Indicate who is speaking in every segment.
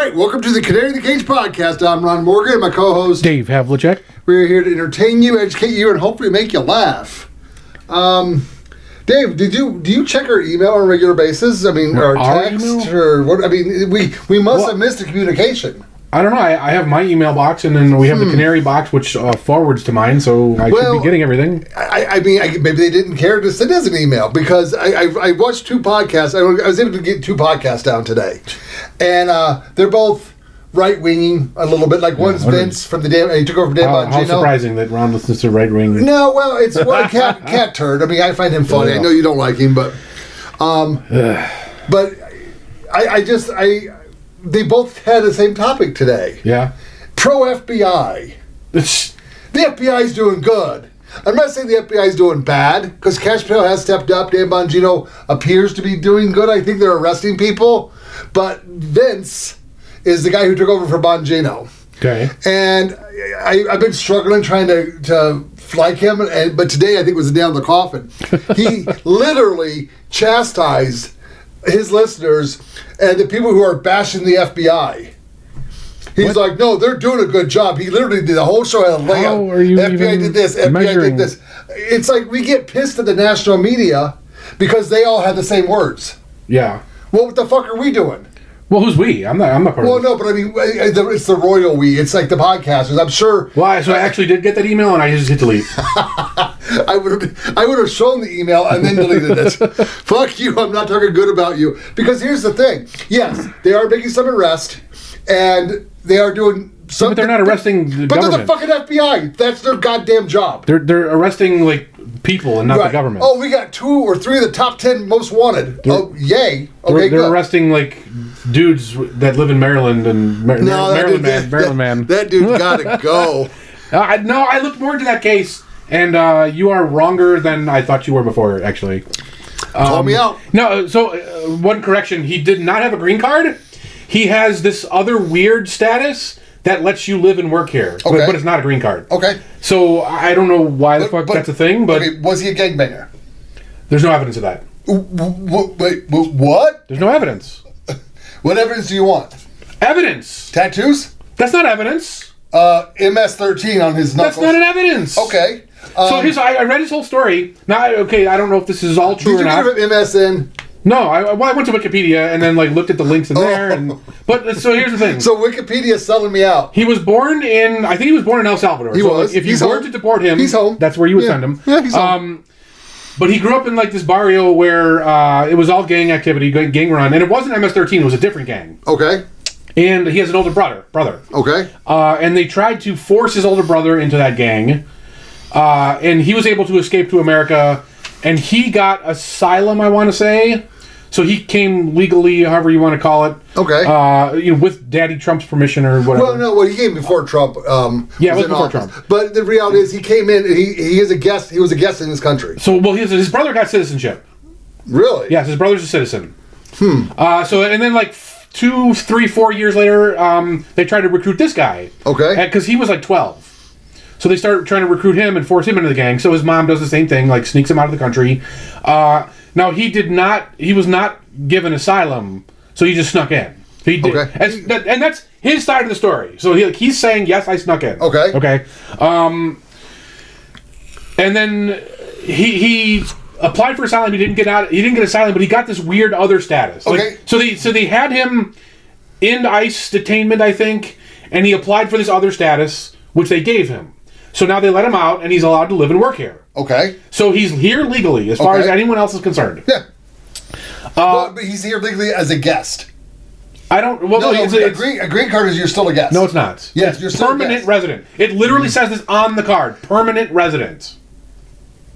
Speaker 1: right, welcome to the Canary in the Cage podcast. I'm Ron Morgan and my co-host
Speaker 2: Dave Havlicek.
Speaker 1: We're here to entertain you, educate you, and hopefully make you laugh. Dave, do you check our email on a regular basis? I mean, our text
Speaker 2: email?
Speaker 1: or what? I mean, we must have missed a communication.
Speaker 2: I don't know. I have my email box, and then we have the Canary box, which forwards to mine, so I should be getting everything.
Speaker 1: I mean, maybe they didn't care to send us an email, because I watched two podcasts. I was able to get two podcasts down today. And they're both right-winging a little bit. Like one's Vince from the he took over from Dan Bongino.
Speaker 2: How surprising that Ron listens to right-wing.
Speaker 1: No, well, it's one cat turd. I mean, I find him funny. I know you don't like him, but they both had the same topic today.
Speaker 2: Yeah.
Speaker 1: Pro-FBI. The FBI is doing good. I'm not saying the FBI is doing bad, because Cash Patel has stepped up. Dan Bongino appears to be doing good. I think they're arresting people. But Vince is the guy who took over for Bongino.
Speaker 2: Okay.
Speaker 1: And I've been struggling trying to like him, but today I think was the nail in the coffin. He literally chastised his listeners and the people who are bashing the FBI. He's like, no, they're doing a good job. He literally did the whole show had a layout.
Speaker 2: How are you
Speaker 1: FBI did this, FBI did this. It's like we get pissed at the national media because they all have the same words.
Speaker 2: Yeah.
Speaker 1: Well, what the fuck are we doing?
Speaker 2: Well, who's we? I'm not part of
Speaker 1: Well,
Speaker 2: this.
Speaker 1: no, but I mean, it's the royal we. It's like the podcasters. I'm sure.
Speaker 2: Why? So I actually did get that email, and I just hit delete.
Speaker 1: I would have shown the email and then deleted it. Fuck you. I'm not talking good about you. Because here's the thing. Yes, they are making some arrest, and they are doing something.
Speaker 2: But they're not arresting the
Speaker 1: But
Speaker 2: government.
Speaker 1: they're the fucking FBI. That's their goddamn job.
Speaker 2: They're arresting like people and not the government.
Speaker 1: Oh, we got 2 or 3 of the top 10 most wanted. Yay. Okay,
Speaker 2: they're arresting like dudes that live in Maryland and Maryland man.
Speaker 1: That dude's got to go.
Speaker 2: No, I looked more into that case, and you are wronger than I thought you were before, actually.
Speaker 1: Call me out.
Speaker 2: No, so one correction. He did not have a green card. He has this other weird status that lets you live and work here,
Speaker 1: okay.
Speaker 2: but it's not a green card.
Speaker 1: Okay.
Speaker 2: So I don't know why the fuck that's a thing, but...
Speaker 1: Okay, was he a gangbanger?
Speaker 2: There's no evidence of that.
Speaker 1: Wait, what?
Speaker 2: There's no evidence.
Speaker 1: What evidence do you want?
Speaker 2: Evidence!
Speaker 1: Tattoos?
Speaker 2: That's not evidence.
Speaker 1: MS-13 on his knuckles.
Speaker 2: That's not an evidence.
Speaker 1: Okay.
Speaker 2: So I read his whole story. Now, okay, I don't know if this is all true or not.
Speaker 1: Did you get MSN?
Speaker 2: No, I went to Wikipedia and then looked at the links in there. But so here's the thing.
Speaker 1: So Wikipedia's selling me out.
Speaker 2: He was born in El Salvador.
Speaker 1: He was.
Speaker 2: Like, if you were to deport him,
Speaker 1: he's home.
Speaker 2: That's where you would send him.
Speaker 1: Yeah, he's home.
Speaker 2: But he grew up in like this barrio where it was all gang activity, gang run, and it wasn't MS-13. It was a different gang.
Speaker 1: Okay.
Speaker 2: And he has an older brother.
Speaker 1: Okay.
Speaker 2: And they tried to force his older brother into that gang, and he was able to escape to America, and he got asylum, I want to say. So he came legally, however you want to call it.
Speaker 1: Okay.
Speaker 2: With Daddy Trump's permission or whatever.
Speaker 1: Well, he came before Trump.
Speaker 2: Yeah, it was before Trump.
Speaker 1: But the reality is, he came in. He is a guest. He was a guest in this country.
Speaker 2: So, his brother got citizenship.
Speaker 1: Really?
Speaker 2: Yes, his brother's a citizen. And then like 2, 3, 4 years later, they tried to recruit this guy.
Speaker 1: Okay.
Speaker 2: Because he was like 12. So they started trying to recruit him and force him into the gang. So his mom does the same thing, like sneaks him out of the country. Now, he was not given asylum, so he just snuck in. He did. Okay. And that's his side of the story. So he's saying, yes, I snuck in.
Speaker 1: Okay.
Speaker 2: And then he applied for asylum. He didn't get out. He didn't get asylum, but he got this weird other status.
Speaker 1: Okay.
Speaker 2: So they had him in ICE detainment, I think, and he applied for this other status, which they gave him. So now they let him out, and he's allowed to live and work here.
Speaker 1: Okay.
Speaker 2: So he's here legally, as far as anyone else is concerned.
Speaker 1: Yeah. But he's here legally as a guest.
Speaker 2: I don't... Well,
Speaker 1: a green card is you're still a guest.
Speaker 2: No, it's not.
Speaker 1: Yes, you're still
Speaker 2: permanent
Speaker 1: a guest.
Speaker 2: resident. It literally says this on the card. Permanent resident.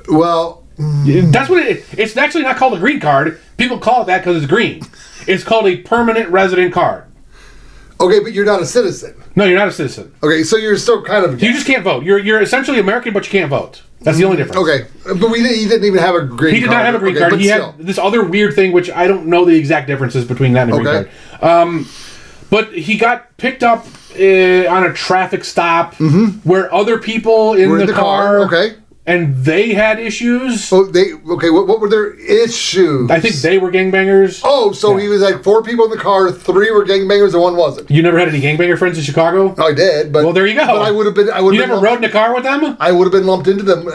Speaker 1: Well...
Speaker 2: That's what it's actually not called a green card. People call it that because it's green. It's called a permanent resident card.
Speaker 1: Okay, but you're not a citizen.
Speaker 2: No, you're not a citizen.
Speaker 1: Okay, so you're still kind of...
Speaker 2: You just can't vote. You're essentially American, but you can't vote. That's the only difference.
Speaker 1: Okay, but he didn't even have a green card.
Speaker 2: He did not have a green card. He had this other weird thing, which I don't know the exact differences between that and a green card. But he got picked up on a traffic stop where other people in the car and they had issues.
Speaker 1: Oh, what were their issues?
Speaker 2: I think they were gangbangers.
Speaker 1: Oh, so he was like 4 people in the car, 3 were gangbangers, and 1 wasn't.
Speaker 2: You never had any gangbanger friends in Chicago?
Speaker 1: I did, but
Speaker 2: well, there you go.
Speaker 1: But I would have been.
Speaker 2: You never rode in a car with them?
Speaker 1: I would have been lumped into them.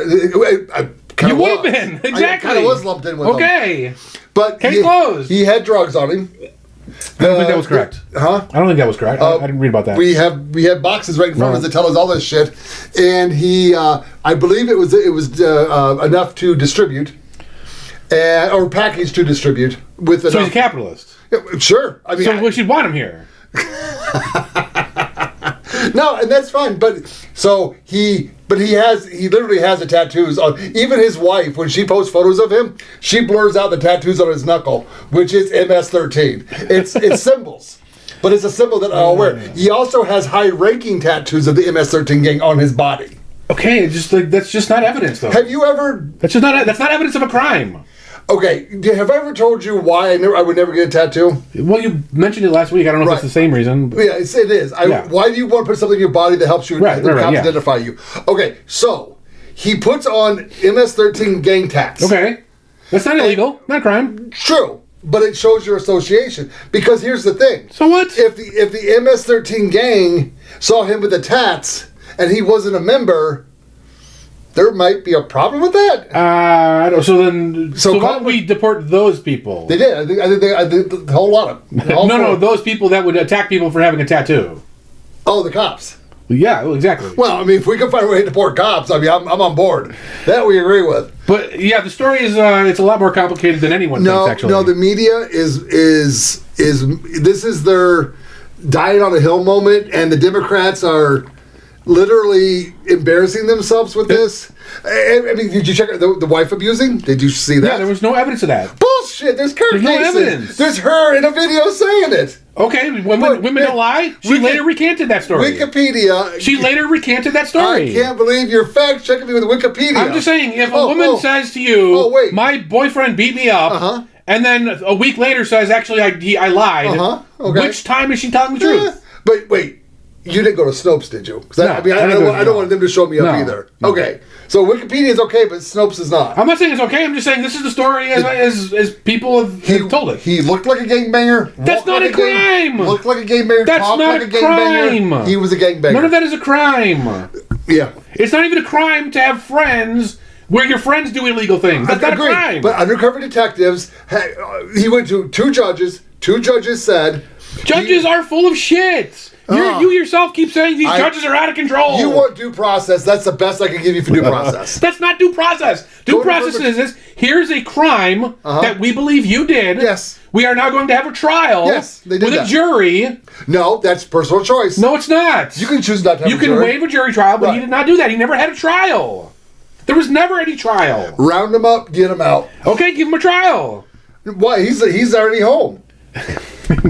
Speaker 2: You would have been, exactly.
Speaker 1: I kind of was lumped in with them.
Speaker 2: Okay.
Speaker 1: But
Speaker 2: case closed.
Speaker 1: He had drugs on him.
Speaker 2: I don't think that was correct.
Speaker 1: Huh?
Speaker 2: I don't think that was correct. I didn't read about that.
Speaker 1: We have boxes right in front of us that tell us all this shit, and he, I believe it was enough to distribute, or package to distribute with.
Speaker 2: So he's a capitalist.
Speaker 1: Yeah, sure. I mean,
Speaker 2: so we should want him here.
Speaker 1: No, and that's fine. But he literally has the tattoos on. Even his wife, when she posts photos of him, she blurs out the tattoos on his knuckle, which is MS-13. It's symbols, but it's a symbol that I'll wear. He also has high-ranking tattoos of the MS-13 gang on his body.
Speaker 2: Okay, that's just not evidence, though.
Speaker 1: Have you ever?
Speaker 2: That's not evidence of a crime.
Speaker 1: Okay, have I ever told you why I would never get a tattoo?
Speaker 2: Well, you mentioned it last week. I don't know if it's the same reason.
Speaker 1: Yeah, it is. Why do you want to put something in your body that helps you identify you? Okay, so he puts on MS-13 gang tats.
Speaker 2: Okay, that's not illegal, not a crime.
Speaker 1: True, but it shows your association. Because here's the thing.
Speaker 2: So what?
Speaker 1: If the MS-13 gang saw him with the tats and he wasn't a member, there might be a problem with that.
Speaker 2: I don't. So why don't we deport those people?
Speaker 1: They did. I think a whole lot of.
Speaker 2: No, those people that would attack people for having a tattoo.
Speaker 1: Oh, the cops.
Speaker 2: Yeah, exactly.
Speaker 1: Well, I mean, if we can find a way to deport cops, I mean, I'm on board. That we agree with.
Speaker 2: But yeah, the story is it's a lot more complicated than anyone thinks. Actually,
Speaker 1: no, the media is this is their dying on a hill moment, and the Democrats are literally embarrassing themselves with this. I mean, did you check the wife abusing? Did you see that?
Speaker 2: Yeah, there was no evidence of that.
Speaker 1: Bullshit! There's cases.
Speaker 2: No evidence.
Speaker 1: There's her in a video saying it.
Speaker 2: Okay, women don't lie. She later recanted that story.
Speaker 1: Wikipedia.
Speaker 2: She later recanted that story.
Speaker 1: I can't believe you're fact checking me with Wikipedia.
Speaker 2: I'm just saying, if a woman says to you, my boyfriend beat me up, and then a week later says, actually, I lied, which time is she telling the truth?
Speaker 1: But wait. You didn't go to Snopes, did you?
Speaker 2: No,
Speaker 1: I don't want them to show me up either. No. Okay, so Wikipedia is okay, but Snopes is not.
Speaker 2: I'm not saying it's okay. I'm just saying this is the story as people have told it.
Speaker 1: He looked like a gangbanger.
Speaker 2: That's not a crime.
Speaker 1: Looked like a gangbanger.
Speaker 2: That's not a crime.
Speaker 1: He was a gangbanger.
Speaker 2: None of that is a crime.
Speaker 1: Yeah.
Speaker 2: It's not even a crime to have friends where your friends do illegal things. That's not a crime.
Speaker 1: But undercover detectives, he went to 2 judges. 2 judges said...
Speaker 2: Judges are full of shit. You yourself keep saying these judges are out of control.
Speaker 1: You want due process. That's the best I can give you for due process.
Speaker 2: That's not due process. Due process is here's a crime that we believe you did.
Speaker 1: Yes.
Speaker 2: We are now going to have a trial with a jury.
Speaker 1: No, that's personal choice.
Speaker 2: No, it's not.
Speaker 1: You can choose not to have a jury.
Speaker 2: You can waive a jury trial, but he did not do that. He never had a trial. There was never any trial.
Speaker 1: Round him up, get him out.
Speaker 2: Okay, give him a trial.
Speaker 1: Why? He's already home.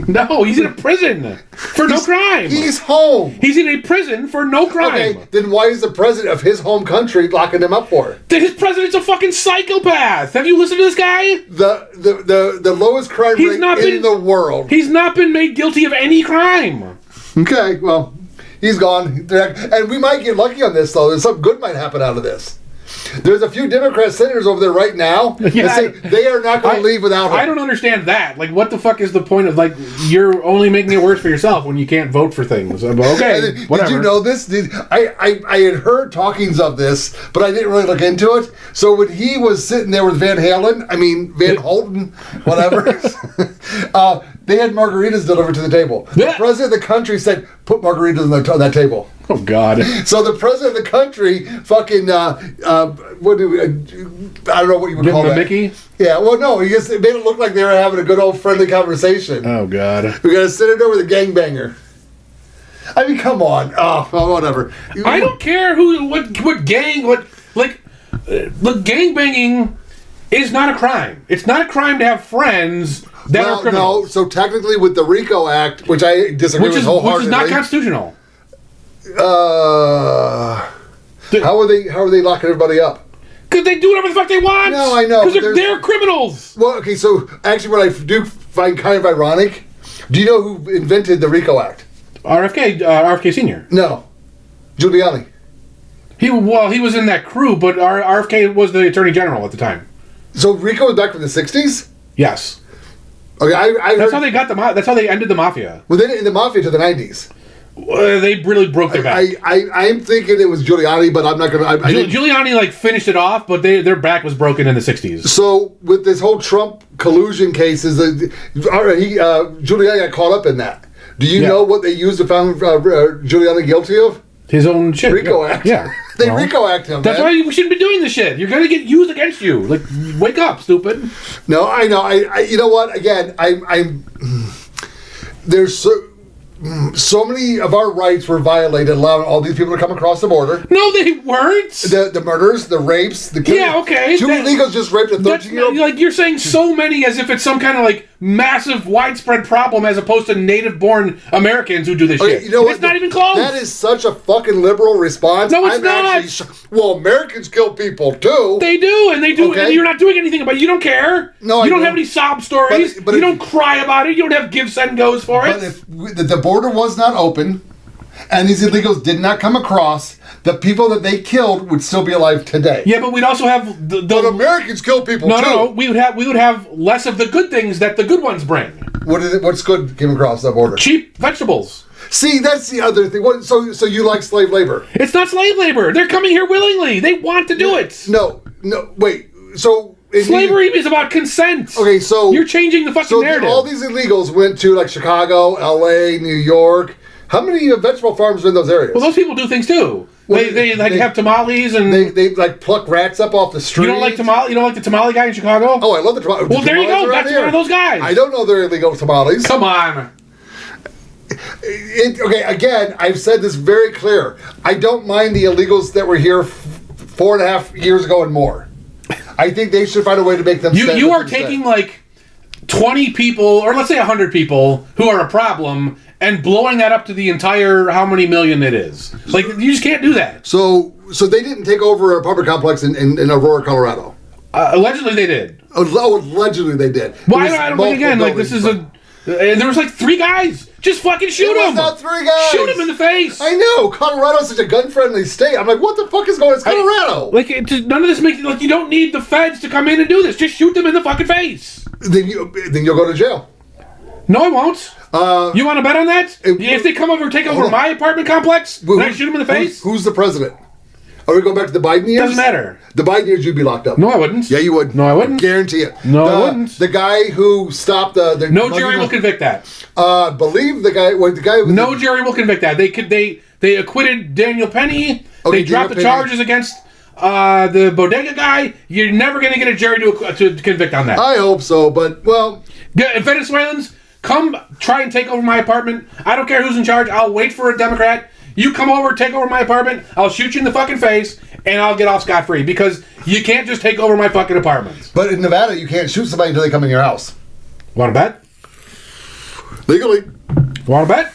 Speaker 2: No, he's in a prison for no crime.
Speaker 1: He's home.
Speaker 2: He's in a prison for no crime.
Speaker 1: Okay, then why is the president of his home country locking him up for it?
Speaker 2: His president's a fucking psychopath. Have you listened to this guy?
Speaker 1: The lowest crime rate in the world.
Speaker 2: He's not been made guilty of any crime.
Speaker 1: Okay, well, he's gone. And we might get lucky on this, though. Something good might happen out of this. There's a few Democrat senators over there right now that say they are not going to leave without him.
Speaker 2: I don't understand that. Like, what the fuck is the point of, like, you're only making it worse for yourself when you can't vote for things? Okay, whatever.
Speaker 1: Did you know this? I had heard talkings of this, but I didn't really look into it. So when he was sitting there with Van Holten, whatever, they had margaritas delivered to the table. The president of the country said, put margaritas on that table.
Speaker 2: Oh, God.
Speaker 1: So the president of the country fucking, I don't know what you would call that.
Speaker 2: Mickey?
Speaker 1: Yeah, well, no, he just made it look like they were having a good old friendly conversation.
Speaker 2: Oh, God.
Speaker 1: We got to sit it over the gangbanger. I mean, come on. Oh, well, whatever.
Speaker 2: I don't care what gang, look, gangbanging is not a crime. It's not a crime to have friends that are criminals.
Speaker 1: No, so technically with the RICO Act, which I disagree with wholeheartedly.
Speaker 2: Which is not constitutional.
Speaker 1: How are they locking everybody up?
Speaker 2: Because they do whatever the fuck they want.
Speaker 1: No, I know.
Speaker 2: Because they're criminals.
Speaker 1: Well, okay, so actually what I do find kind of ironic, do you know who invented the RICO Act?
Speaker 2: RFK Sr.
Speaker 1: No. Giuliani.
Speaker 2: He was in that crew, but RFK was the Attorney General at the time.
Speaker 1: So RICO was back from the 60s?
Speaker 2: Yes.
Speaker 1: Okay, I
Speaker 2: That's
Speaker 1: heard,
Speaker 2: how they got that's how they ended the mafia.
Speaker 1: well, they did in the mafia to the 90s.
Speaker 2: They really broke their back.
Speaker 1: I'm thinking it was Giuliani, but I'm not going to...
Speaker 2: Giuliani like finished it off, but their back was broken in the 60s.
Speaker 1: So with this whole Trump collusion cases, Giuliani got caught up in that. Do you know what they used to find Giuliani guilty of?
Speaker 2: His own shit.
Speaker 1: RICO Act.
Speaker 2: Yeah.
Speaker 1: They RICO Act him.
Speaker 2: That's why we shouldn't be doing this shit. You're gonna get used against you. Like, wake up, stupid.
Speaker 1: No, I know. I you know what? Again, I'm there's so many of our rights were violated, allowing all these people to come across the border.
Speaker 2: No, they weren't.
Speaker 1: The murders, the rapes, the killing.
Speaker 2: Yeah, okay.
Speaker 1: Two illegals just raped a 13-year-old.
Speaker 2: Like, you're saying so many as if it's some kind of like massive, widespread problem, as opposed to native-born Americans who do this shit.
Speaker 1: You know what?
Speaker 2: It's not even close.
Speaker 1: That is such a fucking liberal response.
Speaker 2: No, it's not.
Speaker 1: Well, Americans kill people too.
Speaker 2: They do, and they do,
Speaker 1: Okay.
Speaker 2: and you're not doing anything about it. You don't care.
Speaker 1: No,
Speaker 2: you don't have any sob stories.
Speaker 1: But
Speaker 2: you don't cry about it. You don't have gives and goes for it.
Speaker 1: But if the border was not open, and these illegals did not come across, the people that they killed would still be alive today.
Speaker 2: Yeah, but we'd also have
Speaker 1: But Americans kill people too.
Speaker 2: No, we would have less of the good things that the good ones bring.
Speaker 1: What's good came across that border?
Speaker 2: Cheap vegetables.
Speaker 1: See, that's the other thing. So you like slave labor?
Speaker 2: It's not slave labor. They're coming here willingly. They want to do it.
Speaker 1: No, wait. So
Speaker 2: slavery is about consent.
Speaker 1: Okay, so
Speaker 2: you're changing the fucking narrative.
Speaker 1: All these illegals went to like Chicago, L.A., New York. How many vegetable farms are in those areas?
Speaker 2: Well, those people do things too. Well, they have tamales and
Speaker 1: they like pluck rats up off the street.
Speaker 2: You don't like the tamale guy in Chicago?
Speaker 1: Oh, I love the tamale.
Speaker 2: Well, there you go. That's one of those guys.
Speaker 1: I don't know they're illegal tamales.
Speaker 2: Come on.
Speaker 1: Okay, again, I've said this very clear. I don't mind the illegals that were here 4.5 years ago and more. I think they should find a way to make them.
Speaker 2: You are taking like 20 people, or let's say 100 people who are a problem, and blowing that up to the entire how many million it is. Like, you just can't do that.
Speaker 1: So they didn't take over an apartment complex in Aurora, Colorado.
Speaker 2: Allegedly, they did.
Speaker 1: Allegedly, they did.
Speaker 2: Well, I don't think again. Like, this is and there was like 3 guys. Just fucking shoot him.
Speaker 1: Not 3 guys.
Speaker 2: Shoot him in the face.
Speaker 1: I know. Colorado's such a gun-friendly state. I'm like, what the fuck is going on? It's Colorado.
Speaker 2: None of this makes like you don't need the feds to come in and do this. Just shoot them in the fucking face.
Speaker 1: Then you'll go to jail.
Speaker 2: No, I won't. You want to bet on that? If they come over and take over my apartment complex, then I shoot them in the face?
Speaker 1: Who's the president? Are we going back to the Biden years?
Speaker 2: Doesn't matter.
Speaker 1: The Biden years, you'd be locked up.
Speaker 2: No, I wouldn't.
Speaker 1: Yeah, you would.
Speaker 2: No, I wouldn't.
Speaker 1: Guarantee it.
Speaker 2: No, I wouldn't.
Speaker 1: The guy who stopped the
Speaker 2: no jury will convict that.
Speaker 1: Believe the guy.
Speaker 2: No jury will convict that. They acquitted Daniel Penny.
Speaker 1: Okay,
Speaker 2: they dropped the charges against the bodega guy. You're never going to get a jury to convict on that.
Speaker 1: I hope so, but well,
Speaker 2: Venezuelans, come try and take over my apartment. I don't care who's in charge. I'll wait for a Democrat. You come over, take over my apartment, I'll shoot you in the fucking face, and I'll get off scot-free, because you can't just take over my fucking apartment.
Speaker 1: But in Nevada, you can't shoot somebody until they come in your house.
Speaker 2: Want to bet?
Speaker 1: Legally.
Speaker 2: Want to bet?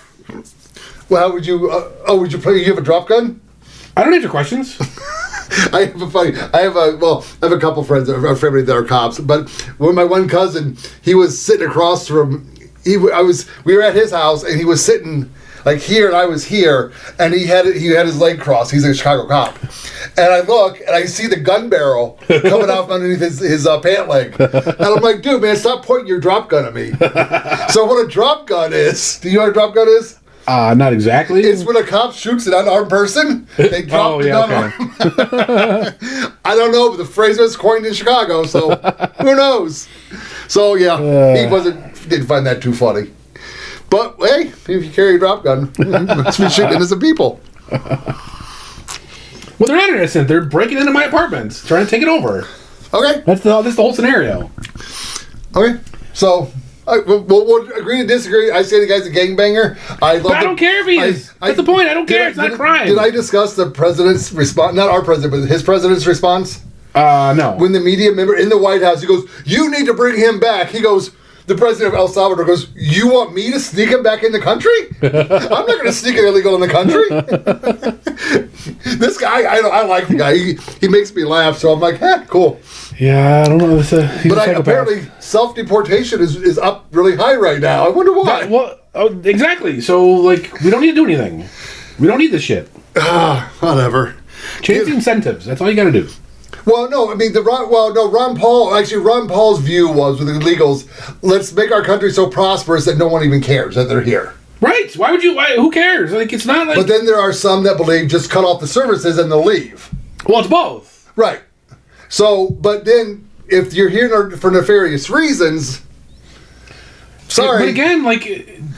Speaker 1: Well, how would you... would you play... You have a drop gun?
Speaker 2: I don't answer questions.
Speaker 1: I have a couple friends, our family that are cops, but when my one cousin, he was sitting across from... We were at his house, and he was sitting... like here, and I was here, and he had his leg crossed. He's a Chicago cop, and I look and I see the gun barrel coming out from underneath his pant leg, and I'm like, dude, man, stop pointing your drop gun at me. So what a drop gun is? Do you know what a drop gun is?
Speaker 2: Not exactly.
Speaker 1: It's when a cop shoots an unarmed person, they drop the gun on him. I don't know, but the phrase was coined in Chicago, so who knows? So yeah, didn't find that too funny. But, hey, if you carry a drop gun, you must be shooting innocent people.
Speaker 2: Well, they're not innocent. They're breaking into my apartment, trying to take it over.
Speaker 1: Okay.
Speaker 2: That's the whole scenario.
Speaker 1: Okay. So, we'll agree to disagree. I say the guy's a gangbanger.
Speaker 2: I don't care if he is. That's the point. I don't care. It's not a crime.
Speaker 1: Did I discuss the president's response? Not our president, but his president's response?
Speaker 2: No.
Speaker 1: When the media member in the White House, he goes, you need to bring him back. He goes... The president of El Salvador goes, you want me to sneak him back in the country? I'm not going to sneak an illegal in the country. This guy, I like the guy. He makes me laugh, so I'm like, cool.
Speaker 2: Yeah, I don't know. But
Speaker 1: apparently, self-deportation is up really high right now. I wonder why.
Speaker 2: Exactly. So, like, we don't need to do anything. We don't need this shit.
Speaker 1: Whatever.
Speaker 2: Change the incentives. That's all you got to do.
Speaker 1: Well, no, I mean, Ron Paul's view was with the illegals, let's make our country so prosperous that no one even cares that they're here.
Speaker 2: Right. Who cares? Like, it's not like...
Speaker 1: But then there are some that believe just cut off the services and they'll leave.
Speaker 2: Well, it's both.
Speaker 1: Right. So, but then if you're here for nefarious reasons, sorry.
Speaker 2: But again, like,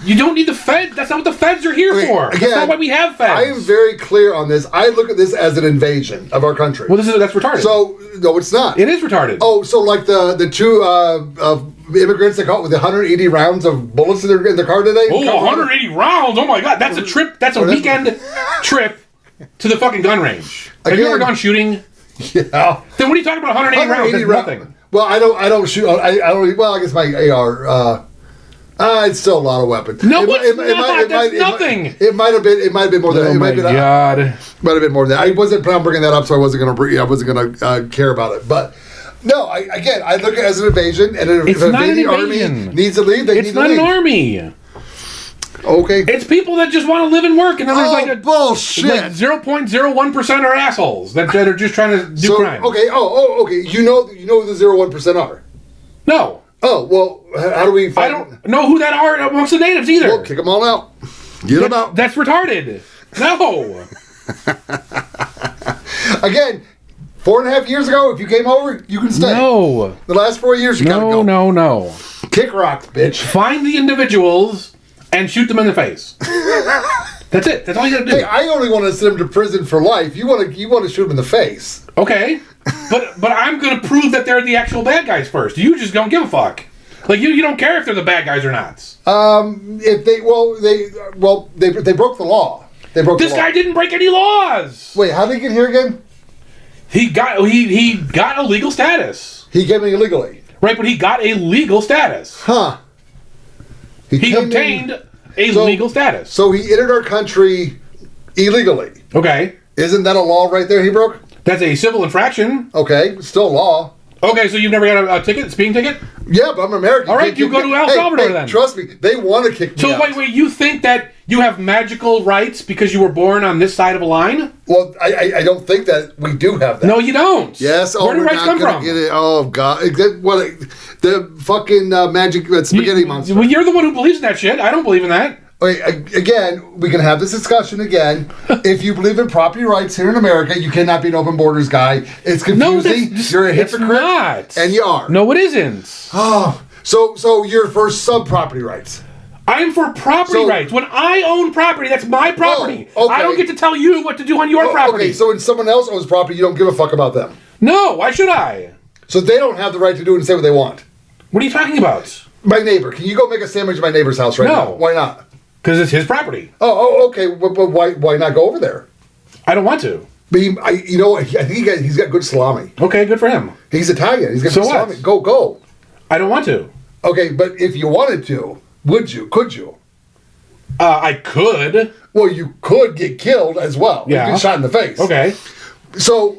Speaker 2: you don't need the Fed. That's not what the Feds are here for. Again, that's not why we have Feds.
Speaker 1: I am very clear on this. I look at this as an invasion of our country.
Speaker 2: Well, that's retarded.
Speaker 1: So, no, it's not.
Speaker 2: It is retarded.
Speaker 1: Oh, so like the two immigrants that caught with 180 rounds of bullets in their car today?
Speaker 2: Oh, 180 rounds? Oh my God. That's a trip. That's a weekend trip to the fucking gun range. Have you ever gone shooting?
Speaker 1: Yeah.
Speaker 2: Then what are you talking about? 180 rounds? That's nothing.
Speaker 1: Well, I don't shoot. I guess my AR. It's still a lot of weapons.
Speaker 2: No, that's nothing.
Speaker 1: It might have been more than that.
Speaker 2: Oh my God.
Speaker 1: Might have been more than that. I wasn't planning on bringing that up, so I wasn't gonna care about it. But no, I look at it as an invasion, and if an invading army needs to leave, they need to leave.
Speaker 2: It's not an army.
Speaker 1: Okay.
Speaker 2: It's people that just want to live and work, and then there's
Speaker 1: bullshit.
Speaker 2: Like 0.01% are assholes that are just trying to do crime.
Speaker 1: Okay. Okay. You know who the 0.1% are.
Speaker 2: No.
Speaker 1: Oh, well, how do we find...
Speaker 2: I don't know who that are amongst the natives either.
Speaker 1: Well, kick them all out. Get them out.
Speaker 2: That's retarded. No.
Speaker 1: Again, 4.5 years ago, if you came over, you can stay.
Speaker 2: No.
Speaker 1: The last 4 years, you gotta go.
Speaker 2: No.
Speaker 1: Kick rocks, bitch.
Speaker 2: Find the individuals and shoot them in the face. That's it. That's all you gotta do.
Speaker 1: Hey, I only want to send them to prison for life. You want to shoot them in the face.
Speaker 2: Okay. But I'm gonna prove that they're the actual bad guys first. You just don't give a fuck. Like you don't care if they're the bad guys or not.
Speaker 1: If they broke the law.
Speaker 2: This guy didn't break any laws.
Speaker 1: Wait, how did he get here again?
Speaker 2: He got a legal status.
Speaker 1: He came in illegally.
Speaker 2: Right, but he got a legal status.
Speaker 1: Huh.
Speaker 2: He obtained a legal status.
Speaker 1: So he entered our country illegally.
Speaker 2: Okay.
Speaker 1: Isn't that a law right there he broke?
Speaker 2: That's a civil infraction.
Speaker 1: Okay, still law.
Speaker 2: Okay, so you've never got a ticket, a speeding ticket?
Speaker 1: Yeah, but I'm American.
Speaker 2: All right, you go to El Salvador then.
Speaker 1: Trust me, they want to kick me out.
Speaker 2: So wait, you think that you have magical rights because you were born on this side of a line?
Speaker 1: Well, I don't think that we do have that.
Speaker 2: No, you don't.
Speaker 1: Yes.
Speaker 2: Where do rights come from?
Speaker 1: Get it. Oh God! The fucking magic spaghetti monster.
Speaker 2: Well, you're the one who believes in that shit. I don't believe in that.
Speaker 1: Okay, again, we can have this discussion again. If you believe in property rights here in America, you cannot be an open borders guy. It's confusing. You're a hypocrite.
Speaker 2: It's not.
Speaker 1: And you are.
Speaker 2: No, it isn't.
Speaker 1: Oh, so you're for some property rights.
Speaker 2: I'm for property rights. When I own property, that's my property. Oh, okay. I don't get to tell you what to do on your property.
Speaker 1: Okay, so when someone else owns property, you don't give a fuck about them.
Speaker 2: No, why should I?
Speaker 1: So they don't have the right to do it and say what they want.
Speaker 2: What are you talking about?
Speaker 1: My neighbor. Can you go make a sandwich at my neighbor's house right now? Why not?
Speaker 2: Because it's his property.
Speaker 1: Oh, okay. But why not go over there?
Speaker 2: I don't want to.
Speaker 1: But you know what? I think he's got good salami.
Speaker 2: Okay, good for him.
Speaker 1: He's Italian. He's got good salami. Go.
Speaker 2: I don't want to.
Speaker 1: Okay, but if you wanted to, would you? Could you?
Speaker 2: I could.
Speaker 1: Well, you could get killed as well. Yeah. You get shot in the face.
Speaker 2: Okay.
Speaker 1: So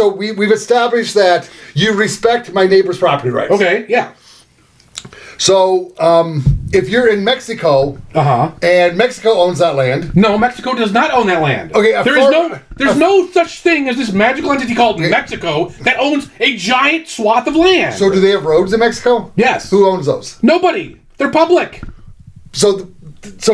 Speaker 1: we've established that you respect my neighbor's property rights.
Speaker 2: Okay, yeah.
Speaker 1: So, if you're in Mexico, and Mexico owns that land.
Speaker 2: No, Mexico does not own that land.
Speaker 1: Okay,
Speaker 2: there's no such thing as this magical entity called Mexico that owns a giant swath of land.
Speaker 1: So do they have roads in Mexico?
Speaker 2: Yes.
Speaker 1: Who owns those?
Speaker 2: Nobody. They're public.
Speaker 1: So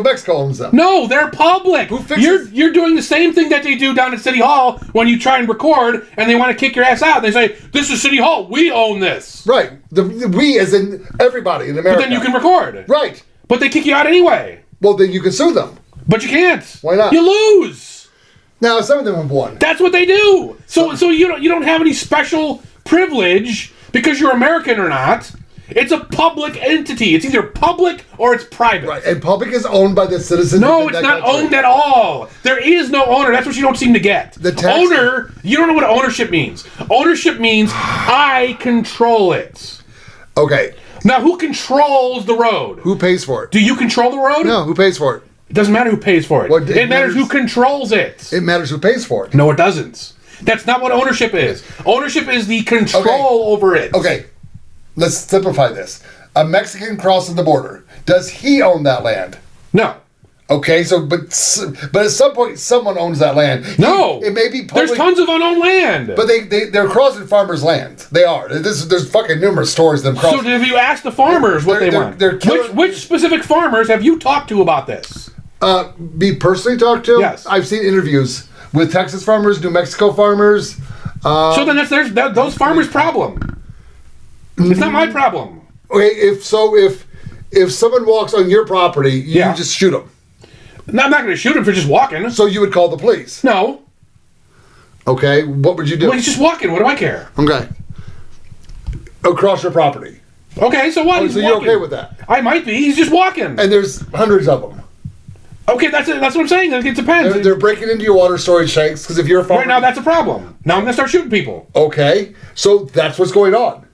Speaker 1: Mexico owns them.
Speaker 2: No, they're public.
Speaker 1: Who fixes?
Speaker 2: You're doing the same thing that they do down at City Hall when you try and record and they want to kick your ass out. They say, "This is City Hall. We own this."
Speaker 1: Right. We as in everybody in America.
Speaker 2: But then you can record.
Speaker 1: Right.
Speaker 2: But they kick you out anyway.
Speaker 1: Well, then you can sue them.
Speaker 2: But you can't.
Speaker 1: Why not?
Speaker 2: You lose.
Speaker 1: Now, some of them have won.
Speaker 2: That's what they do. So you don't have any special privilege because you're American or not. It's a public entity. It's either public or it's private.
Speaker 1: Right, and public is owned by the citizens.
Speaker 2: No, it's not owned at all. There is no owner. That's what you don't seem to get. Owner, you don't know what ownership means. Ownership means I control it.
Speaker 1: Okay.
Speaker 2: Now, who controls the road?
Speaker 1: Who pays for it?
Speaker 2: Do you control the road?
Speaker 1: No, who pays for it?
Speaker 2: It doesn't matter who pays for it.
Speaker 1: Well, it
Speaker 2: matters who controls it.
Speaker 1: It matters who pays for it.
Speaker 2: No, it doesn't. That's not what ownership is. Ownership is the control over it.
Speaker 1: Okay. Let's simplify this. A Mexican crosses the border. Does he own that land?
Speaker 2: No.
Speaker 1: Okay, so but at some point someone owns that land.
Speaker 2: No,
Speaker 1: it may be public,
Speaker 2: there's tons of unowned land.
Speaker 1: but they're crossing farmers' land. They are. There's fucking numerous stories of them crossing.
Speaker 2: So have you asked the farmers what they want? Which specific farmers have you talked to about this?
Speaker 1: Be personally talked to?
Speaker 2: Yes.
Speaker 1: I've seen interviews with Texas farmers, New Mexico farmers.
Speaker 2: So then there's those farmers' problem. It's not my problem.
Speaker 1: Okay, if someone walks on your property, you just shoot them.
Speaker 2: No, I'm not going to shoot him for just walking.
Speaker 1: So you would call the police?
Speaker 2: No.
Speaker 1: Okay, what would you do?
Speaker 2: Well, he's just walking. What do I care?
Speaker 1: Okay. Across your property.
Speaker 2: Okay, so what?
Speaker 1: So you're okay with that?
Speaker 2: I might be. He's just walking.
Speaker 1: And there's hundreds of them.
Speaker 2: Okay, that's what I'm saying. It depends.
Speaker 1: They're breaking into your water storage tanks because if you're a farmer...
Speaker 2: Right now, that's a problem. Now I'm going to start shooting people.
Speaker 1: Okay, so that's what's going on.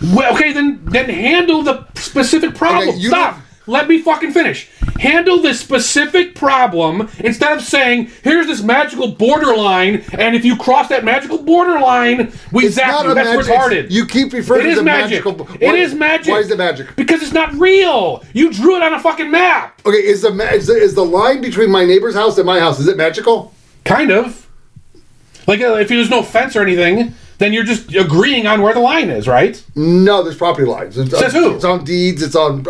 Speaker 2: Well, okay, then handle the specific problem.
Speaker 1: Okay,
Speaker 2: Stop. Let me fucking finish. Handle this specific problem instead of saying, here's this magical borderline, and if you cross that magical borderline, we zap you. That's retarded.
Speaker 1: You keep referring to the magical...
Speaker 2: It is magic.
Speaker 1: Why is it magic?
Speaker 2: Because it's not real. You drew it on a fucking map.
Speaker 1: Okay, is the line between my neighbor's house and my house, is it magical?
Speaker 2: Kind of. Like, if there's no fence or anything... Then you're just agreeing on where the line is, right?
Speaker 1: No, there's property lines.
Speaker 2: Says who?
Speaker 1: It's on deeds. It's on.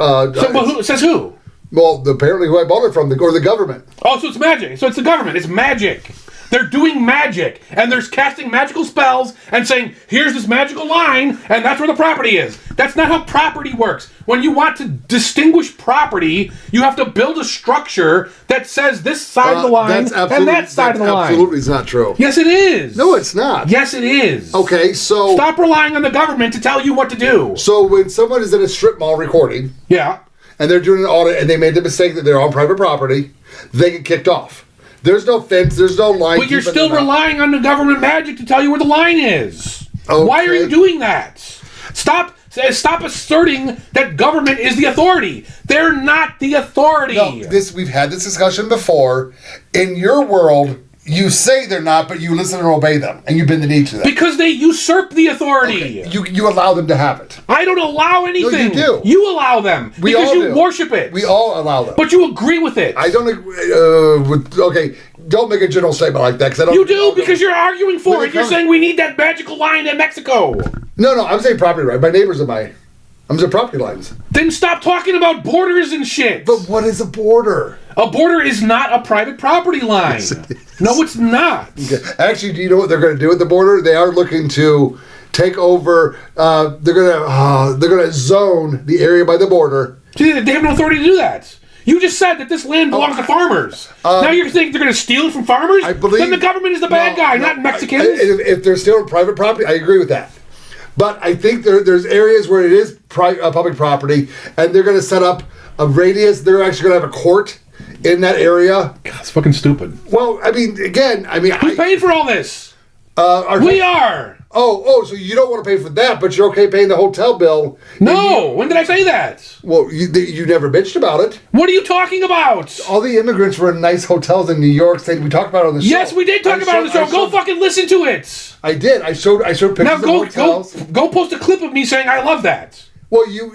Speaker 2: Says who?
Speaker 1: Well, apparently who I bought it from, or the government.
Speaker 2: Oh, so it's magic. So it's the government. It's magic. They're doing magic, and they're casting magical spells and saying, "Here's this magical line, and that's where the property is." That's not how property works. When you want to distinguish property, you have to build a structure that says this side of the line and that side of the line.
Speaker 1: Absolutely, is not true.
Speaker 2: Yes, it is.
Speaker 1: No, it's not.
Speaker 2: Yes, it is.
Speaker 1: Okay, so
Speaker 2: stop relying on the government to tell you what to do.
Speaker 1: So when someone is in a strip mall recording, and they're doing an audit, and they made the mistake that they're on private property, they get kicked off. There's no fence. There's no line.
Speaker 2: But you're still relying on the government magic to tell you where the line is. Okay. Why are you doing that? Stop asserting that government is the authority. They're not the authority.
Speaker 1: No, we've had this discussion before. In your world, you say they're not, but you listen and obey them, and you bend the knee to them.
Speaker 2: Because they usurp the authority.
Speaker 1: Okay. You allow them to have it.
Speaker 2: I don't allow anything.
Speaker 1: No, you do.
Speaker 2: You allow them. Because you worship it.
Speaker 1: We all allow them.
Speaker 2: But you agree with it.
Speaker 1: I don't agree. Okay, don't make a general statement like that. Cause I don't,
Speaker 2: you do, because you're arguing for it. You're saying we need that magical line in Mexico.
Speaker 1: No, I'm saying property right. My neighbors are I'm saying property lines.
Speaker 2: Then stop talking about borders and shit.
Speaker 1: But what is a border?
Speaker 2: A border is not a private property line. No, it's not.
Speaker 1: Okay. Actually, do you know what they're going to do at the border? They are looking to take over. They're going to zone the area by the border.
Speaker 2: They have no authority to do that. You just said that this land belongs to farmers. Now you're saying they're going to steal it from farmers?
Speaker 1: I believe.
Speaker 2: Then the government is the bad guy, not Mexicans.
Speaker 1: If they're stealing private property, I agree with that. But I think there's areas where it is public property, and they're going to set up a radius. They're actually going to have a court in that area.
Speaker 2: God, it's fucking stupid.
Speaker 1: Well, I mean, again,
Speaker 2: who's paying for all this? We are.
Speaker 1: Oh, so you don't want to pay for that, but you're okay paying the hotel bill.
Speaker 2: No, when did I say that?
Speaker 1: Well, you never bitched about it.
Speaker 2: What are you talking about?
Speaker 1: All the immigrants were in nice hotels in New York State. We talked about it on the show.
Speaker 2: Yes, we did talk about it on the show. Go fucking listen to it.
Speaker 1: I did. I showed pictures of hotels.
Speaker 2: Go post a clip of me saying I love that.
Speaker 1: Well, you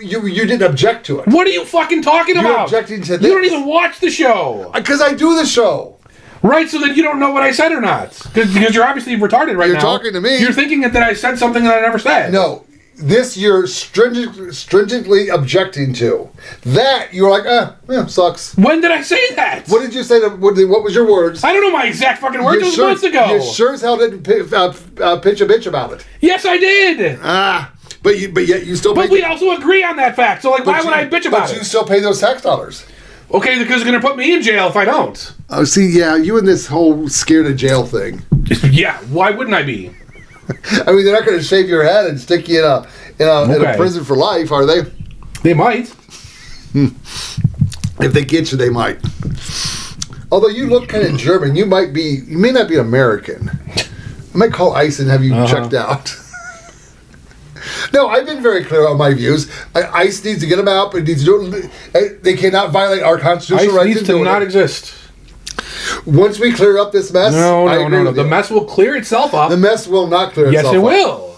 Speaker 1: didn't object to it.
Speaker 2: What are you fucking talking about?
Speaker 1: You're objecting to this.
Speaker 2: You don't even watch the show.
Speaker 1: Because I do the show.
Speaker 2: Right, so then you don't know what I said or not. Because you're obviously retarded right now.
Speaker 1: You're talking to me.
Speaker 2: You're thinking that I said something that I never said.
Speaker 1: No. This you're stringently objecting to. That you're like, sucks.
Speaker 2: When did I say that?
Speaker 1: What did you say? What was your words?
Speaker 2: I don't know my exact fucking words. It was months ago.
Speaker 1: You sure as hell didn't pitch a bitch about it.
Speaker 2: Yes, I did.
Speaker 1: But yet you still.
Speaker 2: But we also agree on that fact. So why would I bitch about it?
Speaker 1: But you still pay those tax dollars.
Speaker 2: Okay, because they're going to put me in jail if I don't.
Speaker 1: Oh, see, yeah, you and this whole scared of jail thing.
Speaker 2: Yeah, why wouldn't I be?
Speaker 1: I mean, they're not going to shave your head and stick you in a prison for life, are they?
Speaker 2: They might.
Speaker 1: If they get you, they might. Although you look kind of German, you may not be American. I might call ICE and have you checked out. No, I've been very clear on my views. ICE needs to get them out, but needs to do it. They cannot violate our constitutional rights.
Speaker 2: ICE needs to not exist.
Speaker 1: Once we clear up this mess,
Speaker 2: no. The mess will clear itself up.
Speaker 1: The mess will not clear itself up.
Speaker 2: Yes, it will.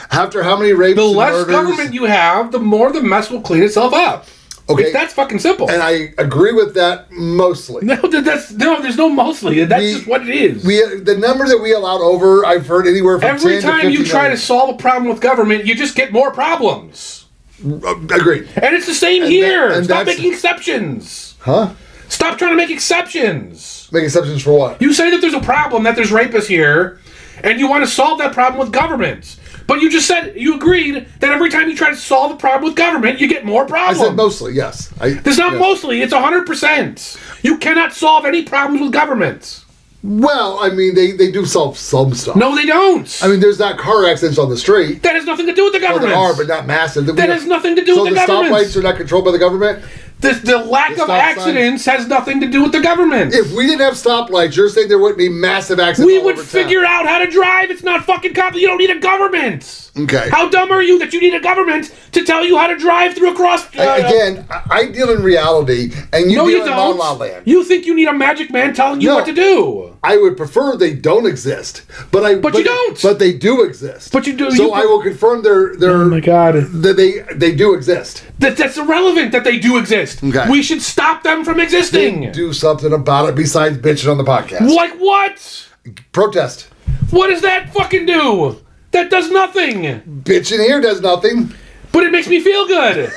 Speaker 1: After how many rapes
Speaker 2: the
Speaker 1: and
Speaker 2: less
Speaker 1: murders,
Speaker 2: government you have, the more the mess will clean itself up.
Speaker 1: Okay.
Speaker 2: It's that fucking simple.
Speaker 1: And I agree with that mostly.
Speaker 2: No, there's no mostly. That's just what it is.
Speaker 1: The number that we allowed over, I've heard anywhere from
Speaker 2: every
Speaker 1: 10 to
Speaker 2: time
Speaker 1: 50
Speaker 2: you try
Speaker 1: million.
Speaker 2: to solve a problem with government, you just get more problems.
Speaker 1: Agreed.
Speaker 2: And it's the same here. Stop
Speaker 1: that's-
Speaker 2: making exceptions.
Speaker 1: Huh?
Speaker 2: Stop trying to make exceptions.
Speaker 1: Make exceptions for what?
Speaker 2: You say that there's a problem, that there's rapists here, and you want to solve that problem with government. But you just said, you agreed that every time you try to solve a problem with government, you get more problems.
Speaker 1: I said mostly, yes.
Speaker 2: It's not mostly, it's 100%. You cannot solve any problems with government.
Speaker 1: Well, I mean, they do solve some stuff.
Speaker 2: No, they don't.
Speaker 1: I mean, there's not car accidents on the street.
Speaker 2: That has nothing to do with the
Speaker 1: Well,
Speaker 2: government.
Speaker 1: there are, but not massive.
Speaker 2: That has nothing to do with the government.
Speaker 1: So the stoplights are not controlled by the government?
Speaker 2: The lack of accidents has nothing to do with the government.
Speaker 1: If we didn't have stoplights, you're saying there wouldn't be massive accidents
Speaker 2: We
Speaker 1: all
Speaker 2: would
Speaker 1: over town.
Speaker 2: figure out how to drive. It's not fucking complicated. You don't need a government.
Speaker 1: Okay.
Speaker 2: How dumb are you that you need a government to tell you how to drive through across...
Speaker 1: Again, I deal in reality, and you
Speaker 2: no,
Speaker 1: deal
Speaker 2: you
Speaker 1: in
Speaker 2: don't.
Speaker 1: La La Land.
Speaker 2: You think you need a magic man telling you
Speaker 1: No.
Speaker 2: what to do.
Speaker 1: I would prefer they don't exist, but
Speaker 2: you don't.
Speaker 1: But they do exist.
Speaker 2: But you do.
Speaker 1: So I will confirm their.
Speaker 2: Oh my God.
Speaker 1: That they do exist.
Speaker 2: That's irrelevant that they do exist.
Speaker 1: Okay.
Speaker 2: We should stop them from existing.
Speaker 1: They do something about it besides bitching on the podcast.
Speaker 2: Like what?
Speaker 1: Protest.
Speaker 2: What does that fucking do? That does nothing.
Speaker 1: Bitching here does nothing.
Speaker 2: But it makes me feel good.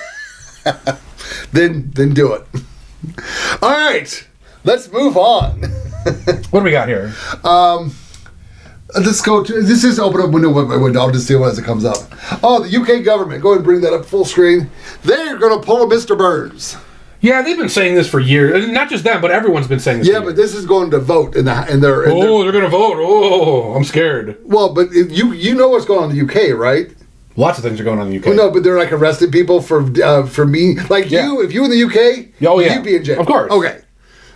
Speaker 1: Then do it. All right. Let's move on.
Speaker 2: What do we got here?
Speaker 1: Let's go to. This is open up window by window. I'll just deal with it as it comes up. Oh, the UK government. Go ahead and bring that up full screen. They're going to pull a Mr. Burns.
Speaker 2: Yeah, they've been saying this for years. Not just them, but everyone's been saying this.
Speaker 1: Yeah, but this is going to vote in their.
Speaker 2: they're going to vote. Oh, I'm scared.
Speaker 1: Well, but you know what's going on in the UK, right?
Speaker 2: Lots of things are going on in the UK.
Speaker 1: Well, no, but they're like arresting people for me. Like you, if you in the UK, you'd be in jail.
Speaker 2: Of course.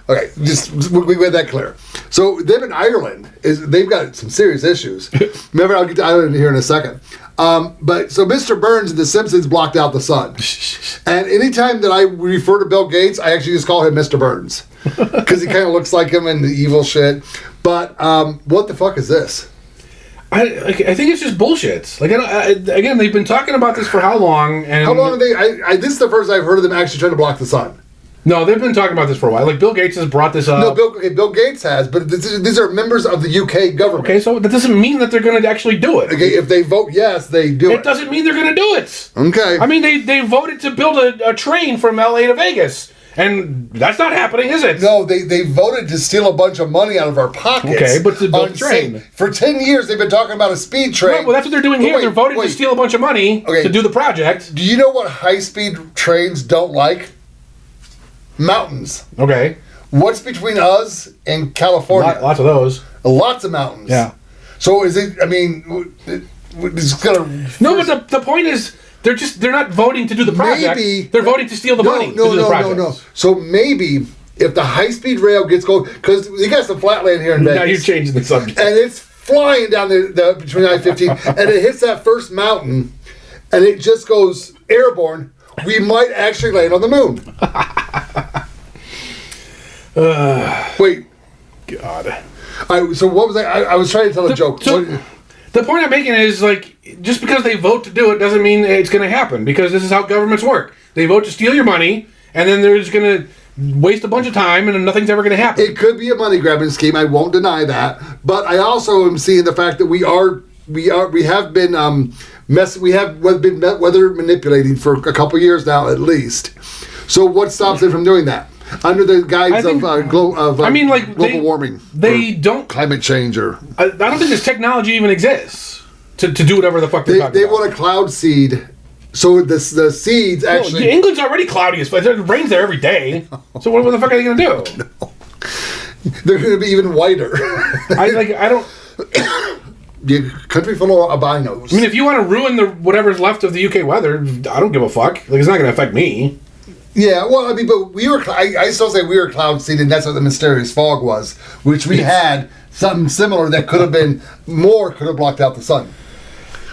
Speaker 1: Okay, just we made that clear. So them in Ireland they've got some serious issues. Remember, I'll get to Ireland here in a second. But so Mr. Burns in The Simpsons blocked out the sun, and anytime that I refer to Bill Gates, I actually just call him Mr. Burns because he kind of looks like him and the evil shit. But what the fuck is this?
Speaker 2: I think it's just bullshit. Like again, they've been talking about this for how long? And
Speaker 1: How long have they? This is the first I've heard of them actually trying to block the sun.
Speaker 2: No, they've been talking about this for a while. Like Bill Gates has brought this up.
Speaker 1: No, Bill Gates has, but these are members of the UK government.
Speaker 2: Okay, so that doesn't mean that they're going to actually do it.
Speaker 1: Okay, if they vote yes, they do it.
Speaker 2: It doesn't mean they're going to do it.
Speaker 1: Okay.
Speaker 2: I mean, they voted to build a train from LA to Vegas, and that's not happening, is it?
Speaker 1: No, they voted to steal a bunch of money out of our pockets.
Speaker 2: Okay, but to build a train.
Speaker 1: For 10 years, they've been talking about a speed train.
Speaker 2: Right, well, that's what they're doing here. They're voting to steal a bunch of money to do the project.
Speaker 1: Do you know what high-speed trains don't like? Mountains.
Speaker 2: Okay.
Speaker 1: What's between us and California?
Speaker 2: Lots of those.
Speaker 1: Lots of mountains.
Speaker 2: Yeah.
Speaker 1: So is it, I mean, it's going to...
Speaker 2: No, but the point is, they're not voting to do the project. They're voting to steal the money to do the project.
Speaker 1: No. So maybe if the high-speed rail gets going, because you got some flatland here in Vegas.
Speaker 2: Now you're changing the subject.
Speaker 1: And it's flying down the between I-15, and it hits that first mountain, and it just goes airborne. We might actually land on the moon. Wait.
Speaker 2: God.
Speaker 1: So what was I was trying to tell a joke.
Speaker 2: The point I'm making is, like, just because they vote to do it doesn't mean it's going to happen, because this is how governments work. They vote to steal your money, and then they're just going to waste a bunch of time, and nothing's ever going to happen.
Speaker 1: It could be a money grabbing scheme. I won't deny that, but I also am seeing the fact that we have been been weather manipulating for a couple years now at least. So what stops them from doing that? Under the guise of global warming.
Speaker 2: They don't...
Speaker 1: Climate change or...
Speaker 2: I don't think this technology even exists to do whatever the fuck they're talking
Speaker 1: They
Speaker 2: about.
Speaker 1: want a cloud seed. So the seeds actually...
Speaker 2: Well, England's already cloudy as fuck. It rains there every day. So what the fuck are they going to do?
Speaker 1: No. They're going to be even whiter.
Speaker 2: I don't...
Speaker 1: The country full of albinos.
Speaker 2: I mean, if you want to ruin whatever's left of the UK weather, I don't give a fuck. Like, it's not going to affect me.
Speaker 1: Yeah, well, I mean, but we were... I still say we were cloud seeded, and that's what the mysterious fog was, which we had something similar that could have been... could have blocked out the sun.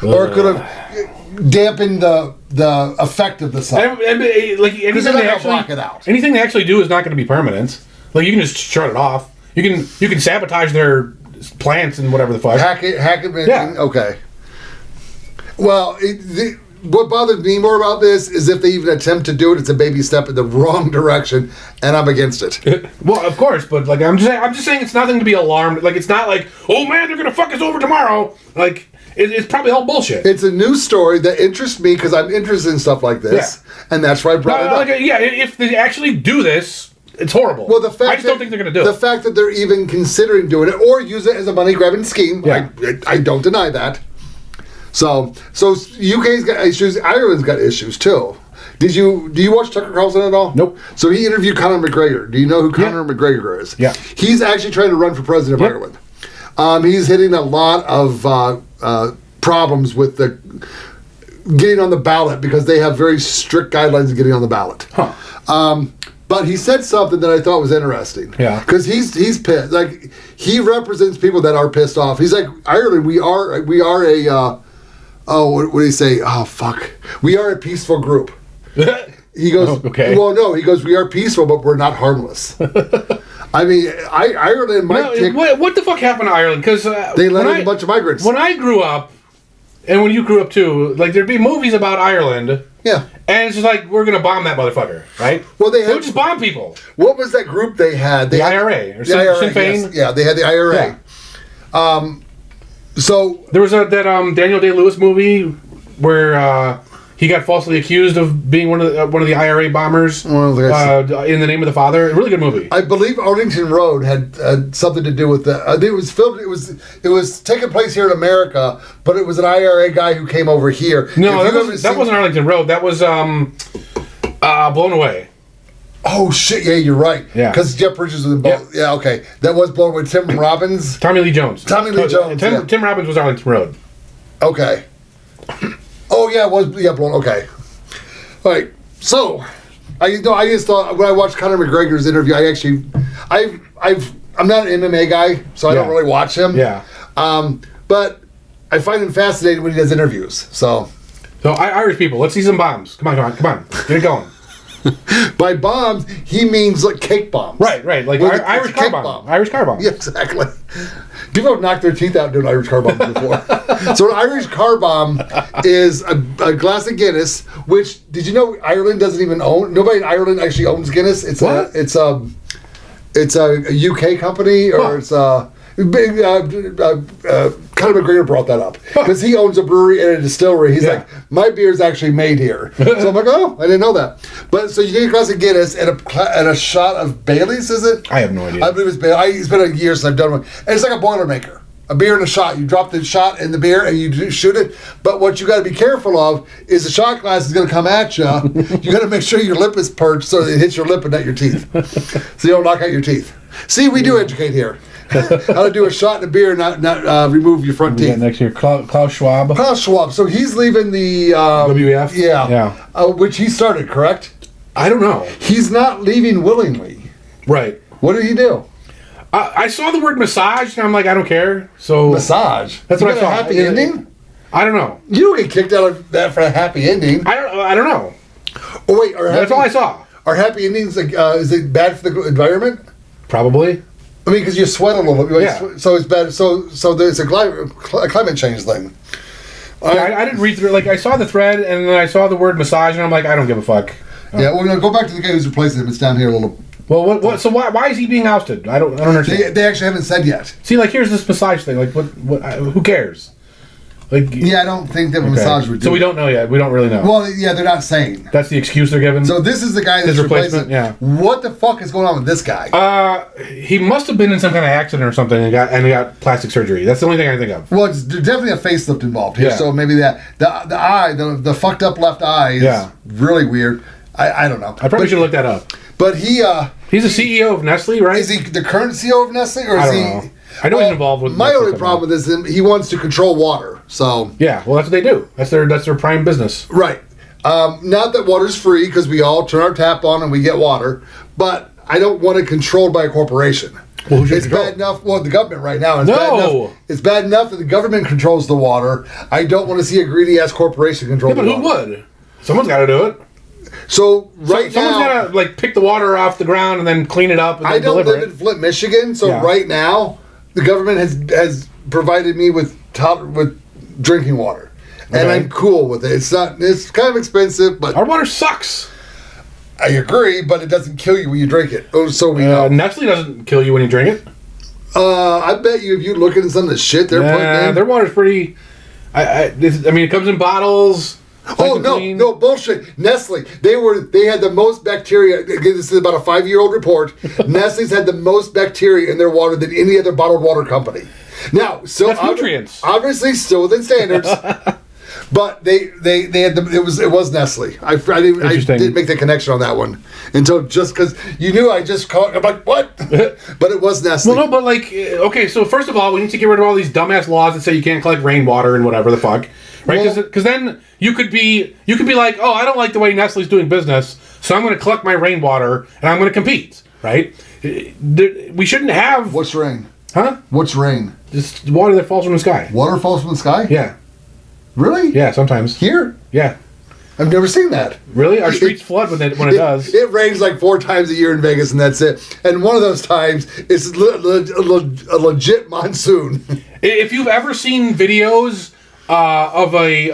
Speaker 1: Or could have dampened the effect of the sun.
Speaker 2: Like, anything they actually...
Speaker 1: block it out.
Speaker 2: Anything they actually do is not going to be permanent. Like, you can just shut it off. You can sabotage their plants and whatever the fuck.
Speaker 1: Hack it.
Speaker 2: Yeah.
Speaker 1: Okay. Well, what bothers me more about this is if they even attempt to do it, it's a baby step in the wrong direction, and I'm against it.
Speaker 2: Well, of course, but like I'm just saying it's nothing to be alarmed. Like it's not like, oh man, they're gonna fuck us over tomorrow. Like it's probably all bullshit.
Speaker 1: It's a news story that interests me because I'm interested in stuff like this, and that's why I brought it up.
Speaker 2: If they actually do this, it's horrible.
Speaker 1: Well, I just
Speaker 2: don't think they're gonna do it.
Speaker 1: The fact that they're even considering doing it or use it as a money grabbing scheme, I don't deny that. So UK's got issues. Ireland's got issues too. Do you watch Tucker Carlson at all?
Speaker 2: Nope.
Speaker 1: So he interviewed Conor McGregor. Do you know who Conor McGregor is?
Speaker 2: Yeah.
Speaker 1: He's actually trying to run for president of Ireland. He's hitting a lot of problems with the getting on the ballot because they have very strict guidelines of getting on the ballot.
Speaker 2: Huh.
Speaker 1: But he said something that I thought was interesting.
Speaker 2: Yeah.
Speaker 1: Because he's pissed. Like he represents people that are pissed off. He's like, Ireland, we are a what did he say? Oh fuck. We are a peaceful group. He goes,
Speaker 2: okay.
Speaker 1: Well, no, he goes, we are peaceful, but we're not harmless. I mean, Ireland might kick...
Speaker 2: What the fuck happened to Ireland? Because
Speaker 1: they let in a bunch of migrants.
Speaker 2: When I grew up, and when you grew up too, like there'd be movies about Ireland.
Speaker 1: Yeah.
Speaker 2: And it's just like, we're going to bomb that motherfucker, right?
Speaker 1: Well, they
Speaker 2: would just bomb people.
Speaker 1: What was that group they had?
Speaker 2: The IRA. Or Sinn Féin?
Speaker 1: Yes. Yeah, they had the IRA.
Speaker 2: Yeah.
Speaker 1: So...
Speaker 2: There was that Daniel Day-Lewis movie where... he got falsely accused of being one of the IRA bombers in the name of the father. A really good movie.
Speaker 1: I believe Arlington Road had something to do with that. I think it was filmed. It was taking place here in America, but it was an IRA guy who came over here.
Speaker 2: No, that wasn't Arlington Road. That was Blown Away.
Speaker 1: Oh shit! Yeah, you're right.
Speaker 2: Yeah,
Speaker 1: because Jeff Bridges was in both. Yeah, okay, that was Blown Away. Tim Robbins.
Speaker 2: Tommy Lee Jones.
Speaker 1: Tim
Speaker 2: Robbins was Arlington Road.
Speaker 1: Okay. Oh yeah, it was blown. Okay, all right. So, I just thought when I watched Conor McGregor's interview, I'm not an MMA guy, so I don't really watch him.
Speaker 2: Yeah.
Speaker 1: But I find him fascinating when he does interviews. So
Speaker 2: Irish people, let's see some bombs. Come on, get it going.
Speaker 1: By bombs, he means like cake bombs.
Speaker 2: Right. Like Irish car bomb. Irish car bomb.
Speaker 1: Yeah, exactly. People have knocked their teeth out doing Irish car bombs before. So an Irish car bomb is a glass of Guinness, which, did you know Ireland doesn't even own? Nobody in Ireland actually owns Guinness. It's a UK company, or it's Conor McGregor brought that up because he owns a brewery and a distillery. He's like, my beer is actually made here. So I'm like, oh, I didn't know that. But so you get a glass of Guinness and a shot of Bailey's, is it?
Speaker 2: I have no idea.
Speaker 1: I believe it's Bailey's. It's been a year since I've done one. And it's like a Boilermaker. A beer and a shot. You drop the shot in the beer and you shoot it. But what you got to be careful of is the shot glass is going to come at you. You got to make sure your lip is perched so it hits your lip and not your teeth. So you don't knock out your teeth. See, we do educate here. How to do a shot in a beer and not remove your front teeth.
Speaker 2: Next year, Klaus Schwab.
Speaker 1: Klaus Schwab. So he's leaving the...
Speaker 2: WEF?
Speaker 1: Yeah. Which he started, correct?
Speaker 2: I don't know.
Speaker 1: He's not leaving willingly.
Speaker 2: Right.
Speaker 1: What did he do?
Speaker 2: I saw the word massage, and I'm like, I don't care. So
Speaker 1: massage?
Speaker 2: That's what I saw.
Speaker 1: A happy ending?
Speaker 2: I don't know.
Speaker 1: You don't get kicked out of that for a happy ending.
Speaker 2: I don't know.
Speaker 1: Oh, wait.
Speaker 2: That's all I saw.
Speaker 1: Are happy endings, is it bad for the environment?
Speaker 2: Probably.
Speaker 1: I mean, because you sweat a little bit.
Speaker 2: Yeah.
Speaker 1: So it's bad. So there's a climate change thing.
Speaker 2: I didn't read through it. Like, I saw the thread, and then I saw the word massage, and I'm like, I don't give a fuck.
Speaker 1: Yeah, we're going to go back to the guy who's replacing him. It's down here a little.
Speaker 2: Well, what? So why is he being ousted? I don't understand.
Speaker 1: They actually haven't said yet.
Speaker 2: See, like, here's this massage thing. Like, who cares? Like,
Speaker 1: yeah, I don't think that massage would do.
Speaker 2: So we don't know yet. We don't really know.
Speaker 1: Well, yeah, they're not saying.
Speaker 2: That's the excuse they're giving.
Speaker 1: So this is the guy that's replacement.
Speaker 2: Yeah.
Speaker 1: What the fuck is going on with this guy?
Speaker 2: He must have been in some kind of accident or something and got plastic surgery. That's the only thing I can think of.
Speaker 1: Well, it's definitely a facelift involved here. Yeah. So maybe the eye, the fucked up left eye is really weird. I don't know.
Speaker 2: I probably should have looked that up.
Speaker 1: But he's
Speaker 2: the CEO of Nestle, right?
Speaker 1: Is he the current CEO of Nestle, or
Speaker 2: I don't know. I know he's involved with.
Speaker 1: My only problem with this is he wants to control water. So
Speaker 2: yeah, well, that's what they do. That's their prime business.
Speaker 1: Right. Not that water's free because we all turn our tap on and we get water, but I don't want it controlled by a corporation.
Speaker 2: Well,
Speaker 1: it's bad enough. Well, the government right now. It's bad enough that the government controls the water. I don't want to see a greedy ass corporation control.
Speaker 2: Yeah, but who would? Someone's got to do it.
Speaker 1: So someone's
Speaker 2: got to pick the water off the ground and then clean it up. And
Speaker 1: I don't live in Flint, Michigan, so right now the government has provided me with drinking water, and I'm cool with it. It's not. It's kind of expensive, but
Speaker 2: our water sucks.
Speaker 1: I agree, but it doesn't kill you when you drink it. Oh, so we know.
Speaker 2: Nestle doesn't kill you when you drink it.
Speaker 1: I bet you if you look at some of the shit they're putting in,
Speaker 2: their water's pretty. I mean, it comes in bottles.
Speaker 1: Oh no bullshit! Nestle, they had the most bacteria. Again, this is about a 5-year-old report. Nestle's had the most bacteria in their water than any other bottled water company. Now, so
Speaker 2: that's nutrients.
Speaker 1: Obviously, still within standards. But they had it was Nestle. I didn't make the connection on that one until just because you knew I just called. I'm like, what? But it was Nestle.
Speaker 2: Well, no, but like, okay. So first of all, we need to get rid of all these dumbass laws that say you can't collect rainwater and whatever the fuck, right? Because then you could be like, oh, I don't like the way Nestle's doing business, so I'm going to collect my rainwater and I'm going to compete, right? We shouldn't have.
Speaker 1: What's rain?
Speaker 2: Huh?
Speaker 1: What's rain?
Speaker 2: Just water that falls from the sky.
Speaker 1: Water falls from the sky?
Speaker 2: Yeah.
Speaker 1: Really?
Speaker 2: Yeah, sometimes.
Speaker 1: Here?
Speaker 2: Yeah.
Speaker 1: I've never seen that.
Speaker 2: Really? Our streets flood when it does.
Speaker 1: It rains like 4 times a year in Vegas, and that's it. And one of those times, it's a legit monsoon.
Speaker 2: If you've ever seen videos of a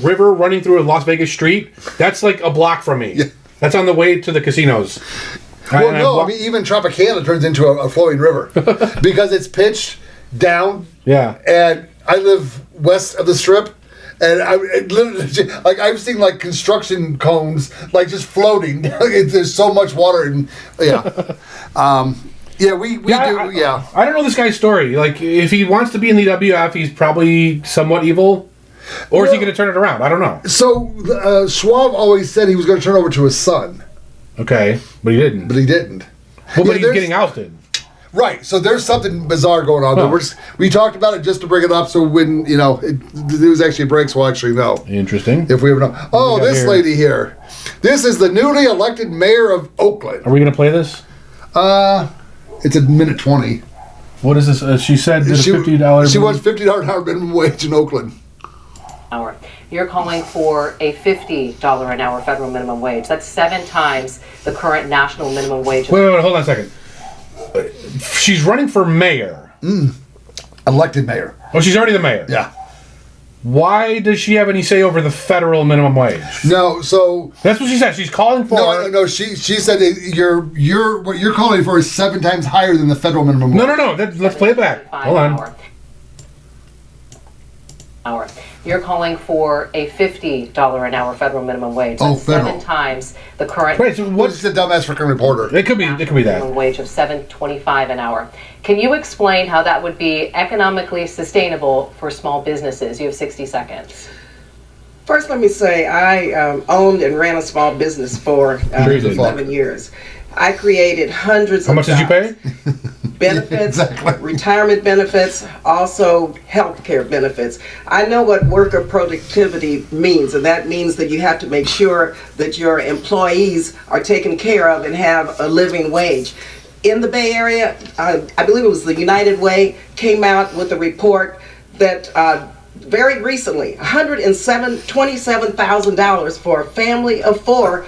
Speaker 2: river running through a Las Vegas street, that's like a block from me. Yeah. That's on the way to the casinos.
Speaker 1: Well, no, I mean, even Tropicana turns into a flowing river because it's pitched down.
Speaker 2: Yeah.
Speaker 1: And I live west of the Strip, and I've seen like construction cones like just floating. There's so much water, and yeah, we do.
Speaker 2: I don't know this guy's story. Like, if he wants to be in the WF, he's probably somewhat evil, or is he going to turn it around? I don't know.
Speaker 1: So Schwab always said he was going to turn over to his son.
Speaker 2: Okay, but he didn't.
Speaker 1: But he's
Speaker 2: getting ousted.
Speaker 1: Right, so there's something bizarre going on there. We talked about it just to bring it up, so when the news actually breaks, we'll actually know.
Speaker 2: Interesting.
Speaker 1: If we ever know. Oh, this lady here. This is the newly elected mayor of Oakland.
Speaker 2: Are we going to play this?
Speaker 1: It's a minute 20.
Speaker 2: What is this? She said $50.
Speaker 1: She wants $50 an hour minimum wage in Oakland.
Speaker 3: Hour. You're calling for a $50 an hour federal minimum wage. That's 7 times the current national minimum wage.
Speaker 2: Wait, hold on a second. She's running for mayor.
Speaker 1: Elected mayor.
Speaker 2: Oh, she's already the mayor.
Speaker 1: Yeah.
Speaker 2: Why does she have any say over the federal minimum wage?
Speaker 1: No, so
Speaker 2: that's what she said. She's calling for.
Speaker 1: No. She said what you're calling for is 7 times higher than the federal minimum wage.
Speaker 2: No. Let's play it back. Hold on.
Speaker 3: Hour. You're calling for a $50 an hour federal minimum wage. That's
Speaker 1: federal.
Speaker 3: 7 times the current.
Speaker 2: Wait, so
Speaker 1: what's the dumbass freaking reporter?
Speaker 2: It could be that
Speaker 3: minimum wage of $7.25 an hour. Can you explain how that would be economically sustainable for small businesses? You have 60 seconds.
Speaker 4: First, let me say I owned and ran a small business for 11 years. I created hundreds of jobs.
Speaker 2: How much did you pay?
Speaker 4: Benefits,
Speaker 1: exactly.
Speaker 4: Retirement benefits, also health care benefits. I know what worker productivity means, and that means that you have to make sure that your employees are taken care of and have a living wage. In the Bay Area, I believe it was the United Way, came out with a report that very recently, $127,000 for a family of 4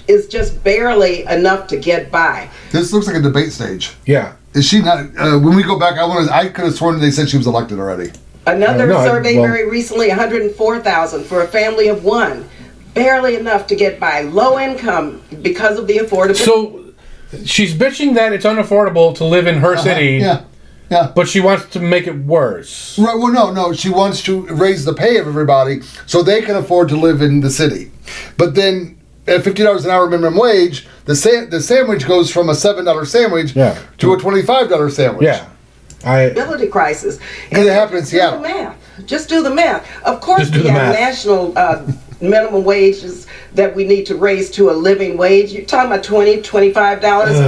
Speaker 4: is just barely enough to get by.
Speaker 1: This looks like a debate stage.
Speaker 2: Yeah.
Speaker 1: Is she not? When we go back, I could have sworn they said she was elected already.
Speaker 4: Another survey very recently, $104,000 for a family of 1. Barely enough to get by. Low income because of the affordability.
Speaker 2: So she's bitching that it's unaffordable to live in her city.
Speaker 1: Yeah.
Speaker 2: But she wants to make it worse.
Speaker 1: Right. Well, no. She wants to raise the pay of everybody so they can afford to live in the city. But then at $50 an hour minimum wage, the sandwich goes from a $7 sandwich to a $25 sandwich.
Speaker 2: Yeah.
Speaker 4: Ability crisis.
Speaker 1: And it happened in Seattle.
Speaker 4: Just do the math. Of course, we have national minimum wages that we need to raise to a living wage. You're talking about $20, $25,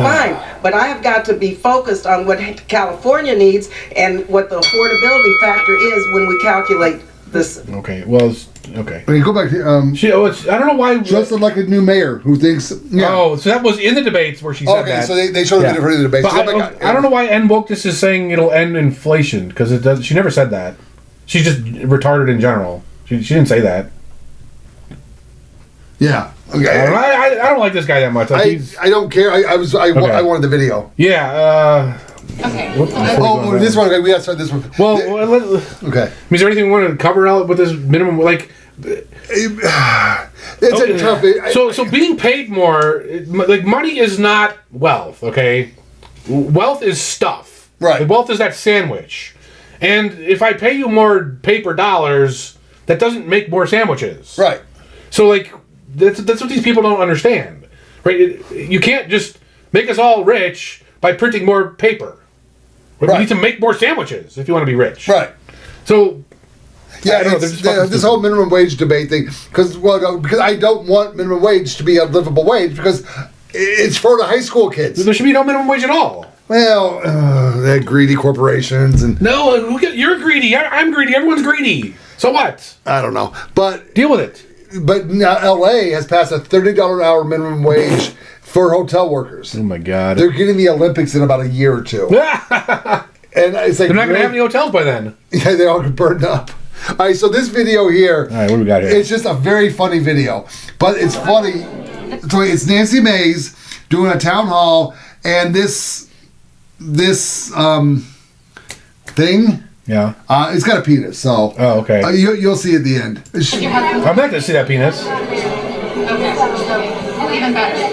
Speaker 4: fine. But I have got to be focused on what California needs and what the affordability factor is when we calculate this.
Speaker 2: Okay. Well. Okay.
Speaker 1: When you go back to
Speaker 2: I don't know why.
Speaker 1: Just elected new mayor who thinks. Yeah.
Speaker 2: Oh, so that was in the debates where she said that.
Speaker 1: Okay, so they showed it different in the debates.
Speaker 2: But I don't know why End Wokeness is saying it'll end inflation because it does. She never said that. She's just retarded in general. She didn't say that.
Speaker 1: Yeah. Okay.
Speaker 2: I don't like this guy that much. Like
Speaker 1: I don't care. I wanted the video.
Speaker 2: Yeah.
Speaker 3: Okay.
Speaker 1: Oh, this one. Okay, we got to start this one.
Speaker 2: Well,
Speaker 1: Okay.
Speaker 2: is there anything we want to cover out with this minimum? Like,
Speaker 1: It's a tough.
Speaker 2: so being paid more, like money is not wealth. Okay, wealth is stuff.
Speaker 1: Right.
Speaker 2: Like, wealth is that sandwich, and if I pay you more paper dollars, that doesn't make more sandwiches.
Speaker 1: Right.
Speaker 2: So like that's what these people don't understand, right? You can't just make us all rich by printing more paper. Right?
Speaker 1: Right.
Speaker 2: You need to make more sandwiches if you want to be rich.
Speaker 1: Right.
Speaker 2: So.
Speaker 1: Yeah,
Speaker 2: I don't know, they're just fucking
Speaker 1: this whole minimum wage debate thing, because I don't want minimum wage to be a livable wage, because it's for the high school kids.
Speaker 2: There should be no minimum wage at all.
Speaker 1: Well, they're greedy corporations and
Speaker 2: No, you're greedy. I'm greedy. Everyone's greedy. So what?
Speaker 1: I don't know, but
Speaker 2: Deal with it.
Speaker 1: now LA has passed a $30 an hour minimum wage for hotel workers.
Speaker 2: Oh my God.
Speaker 1: They're getting the Olympics in about a year or two, and it's like
Speaker 2: They're not going to have any hotels by then.
Speaker 1: Yeah, they all get burned up. All right, so this video here,
Speaker 2: All right, what do we got here?
Speaker 1: it's just a very funny video, but it's funny. So it's Nancy Mace doing a town hall, and this thing,
Speaker 2: Yeah.
Speaker 1: it's got a penis. So
Speaker 2: Oh, okay.
Speaker 1: you'll see at the end.
Speaker 2: I'm not going to see that penis.
Speaker 3: Even better.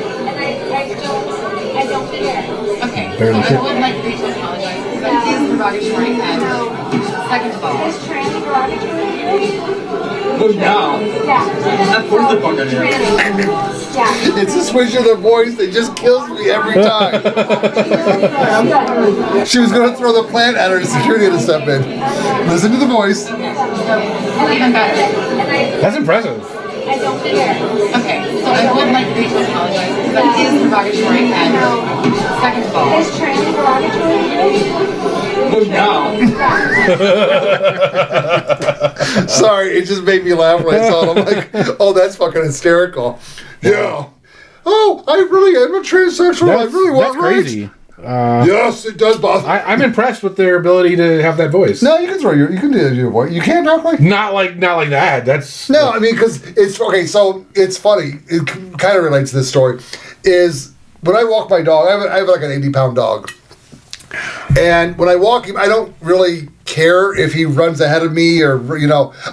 Speaker 3: Okay.
Speaker 2: Barely
Speaker 3: So I would like to apologize because that is derogatory. And second of all,
Speaker 1: It's a switch of their voice that just kills me every time. She was going to throw the plant at her, security had to step in. Listen to the voice.
Speaker 3: even better.
Speaker 2: That's impressive.
Speaker 3: Okay. So I would like to apologize because that is derogatory. And second of all,
Speaker 1: Sorry, it just made me laugh when I saw it. I'm like, oh, that's fucking hysterical. Yeah. Oh, I really am a transsexual. I really want
Speaker 2: That's crazy.
Speaker 1: rights. Yes, it does bother.
Speaker 2: I'm impressed with their ability to have that voice.
Speaker 1: No, you can you can do your voice. You can't talk like.
Speaker 2: Not like that. That's
Speaker 1: No, I mean, because it's okay. So it's funny. It kind of relates to this story. Is when I walk my dog, I have like an 80-pound dog, and when I walk him, I don't really care if he runs ahead of me or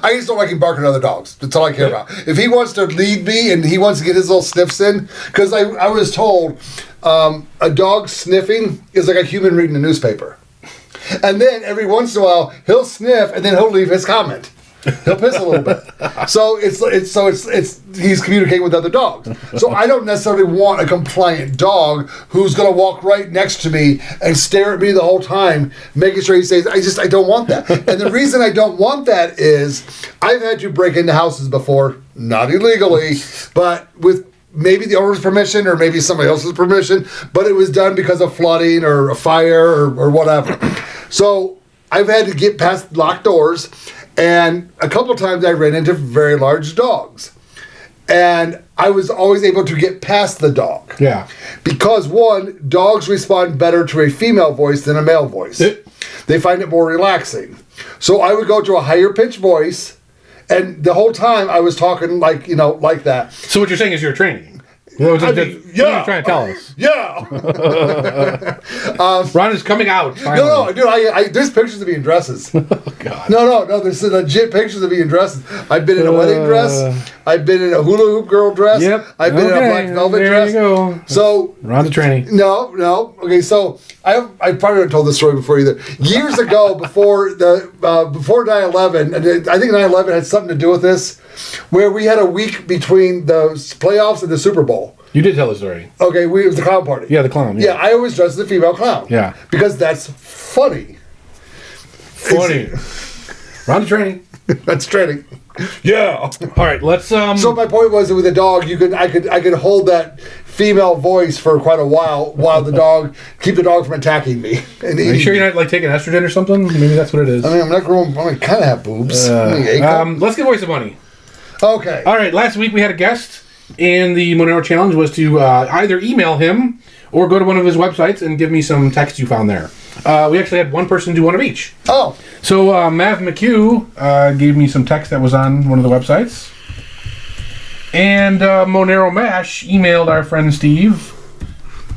Speaker 1: I just don't like him barking at other dogs. That's all I care about. If he wants to lead me and he wants to get his little sniffs in, because I was told a dog sniffing is like a human reading a newspaper, and then every once in a while he'll sniff and then he'll leave his comment. He'll piss a little bit. So it's he's communicating with other dogs. So I don't necessarily want a compliant dog who's going to walk right next to me and stare at me the whole time, making sure he stays. I don't want that. And the reason I don't want that is I've had to break into houses before, not illegally, but with maybe the owner's permission or maybe somebody else's permission, but it was done because of flooding or a fire or whatever. So I've had to get past locked doors. And a couple of times I ran into very large dogs. And I was always able to get past the dog.
Speaker 2: Yeah.
Speaker 1: Because one, dogs respond better to a female voice than a male voice. They find it more relaxing. So I would go to a higher pitched voice, and the whole time I was talking like that.
Speaker 2: So what you're saying is you're training. What are you trying to tell us?
Speaker 1: Yeah.
Speaker 2: Ron is coming out. Finally.
Speaker 1: No, dude, there's pictures of me in dresses.
Speaker 2: Oh, God.
Speaker 1: No, there's legit pictures of me in dresses. I've been in a wedding dress. I've been in a hula hoop girl dress.
Speaker 2: Yep.
Speaker 1: I've been in a black velvet dress.
Speaker 2: There you go.
Speaker 1: So
Speaker 2: Ron's a tranny.
Speaker 1: No. Okay, so I probably haven't told this story before either. Years ago, before 9/11, and I think 9/11 had something to do with this, where we had a week between the playoffs and the Super Bowl.
Speaker 2: You did tell the story.
Speaker 1: Okay, it was the clown party.
Speaker 2: Yeah, the clown.
Speaker 1: Yeah, I always dress as a female clown.
Speaker 2: Yeah.
Speaker 1: Because that's funny.
Speaker 2: Funny. Ron the tranny.
Speaker 1: That's training. Yeah.
Speaker 2: All right, let's.
Speaker 1: So my point was that with a dog, I could hold that female voice for quite a while keep the dog from attacking me. And
Speaker 2: Are you sure you're not like taking estrogen or something? Maybe that's what it is.
Speaker 1: I mean, I'm not growing. I kind of have boobs.
Speaker 2: Let's get voice of money.
Speaker 1: Okay.
Speaker 2: All right. Last week we had a guest, and the Monero challenge was to either email him or go to one of his websites and give me some text you found there. We actually had one person do one of each.
Speaker 1: Oh.
Speaker 2: So MavMcQ gave me some text that was on one of the websites. And MoneroMash emailed our friend Steve,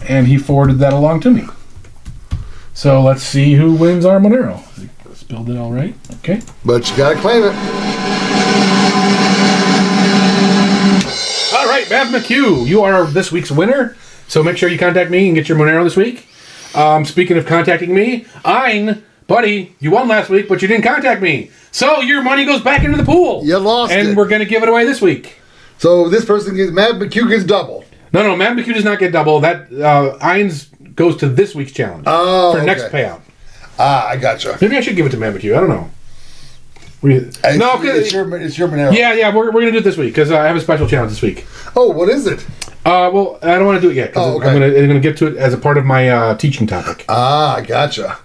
Speaker 2: and he forwarded that along to me. So let's see who wins our Monero. Spelled it all right. Okay.
Speaker 1: But you gotta claim it.
Speaker 2: All right, MavMcQ, you are this week's winner. So make sure you contact me and get your Monero this week. Speaking of contacting me, buddy, you won last week, but you didn't contact me. So your money goes back into the pool.
Speaker 1: You lost it.
Speaker 2: And we're going to give it away this week.
Speaker 1: So this person gets, MavMcQ gets double.
Speaker 2: No, MavMcQ does not get double. That Eins goes to this week's challenge for next payout.
Speaker 1: I gotcha.
Speaker 2: Maybe I should give it to MavMcQ. I don't know.
Speaker 1: It's your Monero.
Speaker 2: Yeah, we're going to do it this week because I have a special challenge this week.
Speaker 1: Oh, what is it?
Speaker 2: Well, I don't want to do it yet because I'm going to get to it as a part of my teaching topic.
Speaker 1: I gotcha.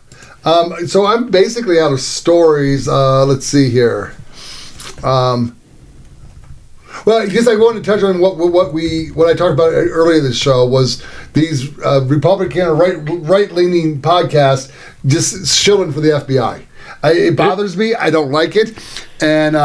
Speaker 1: So I'm basically out of stories. Let's see here. Well, I guess I wanted to touch on what I talked about earlier in the show was these Republican or right-leaning podcasts just shilling for the FBI. It bothers me. I don't like it. And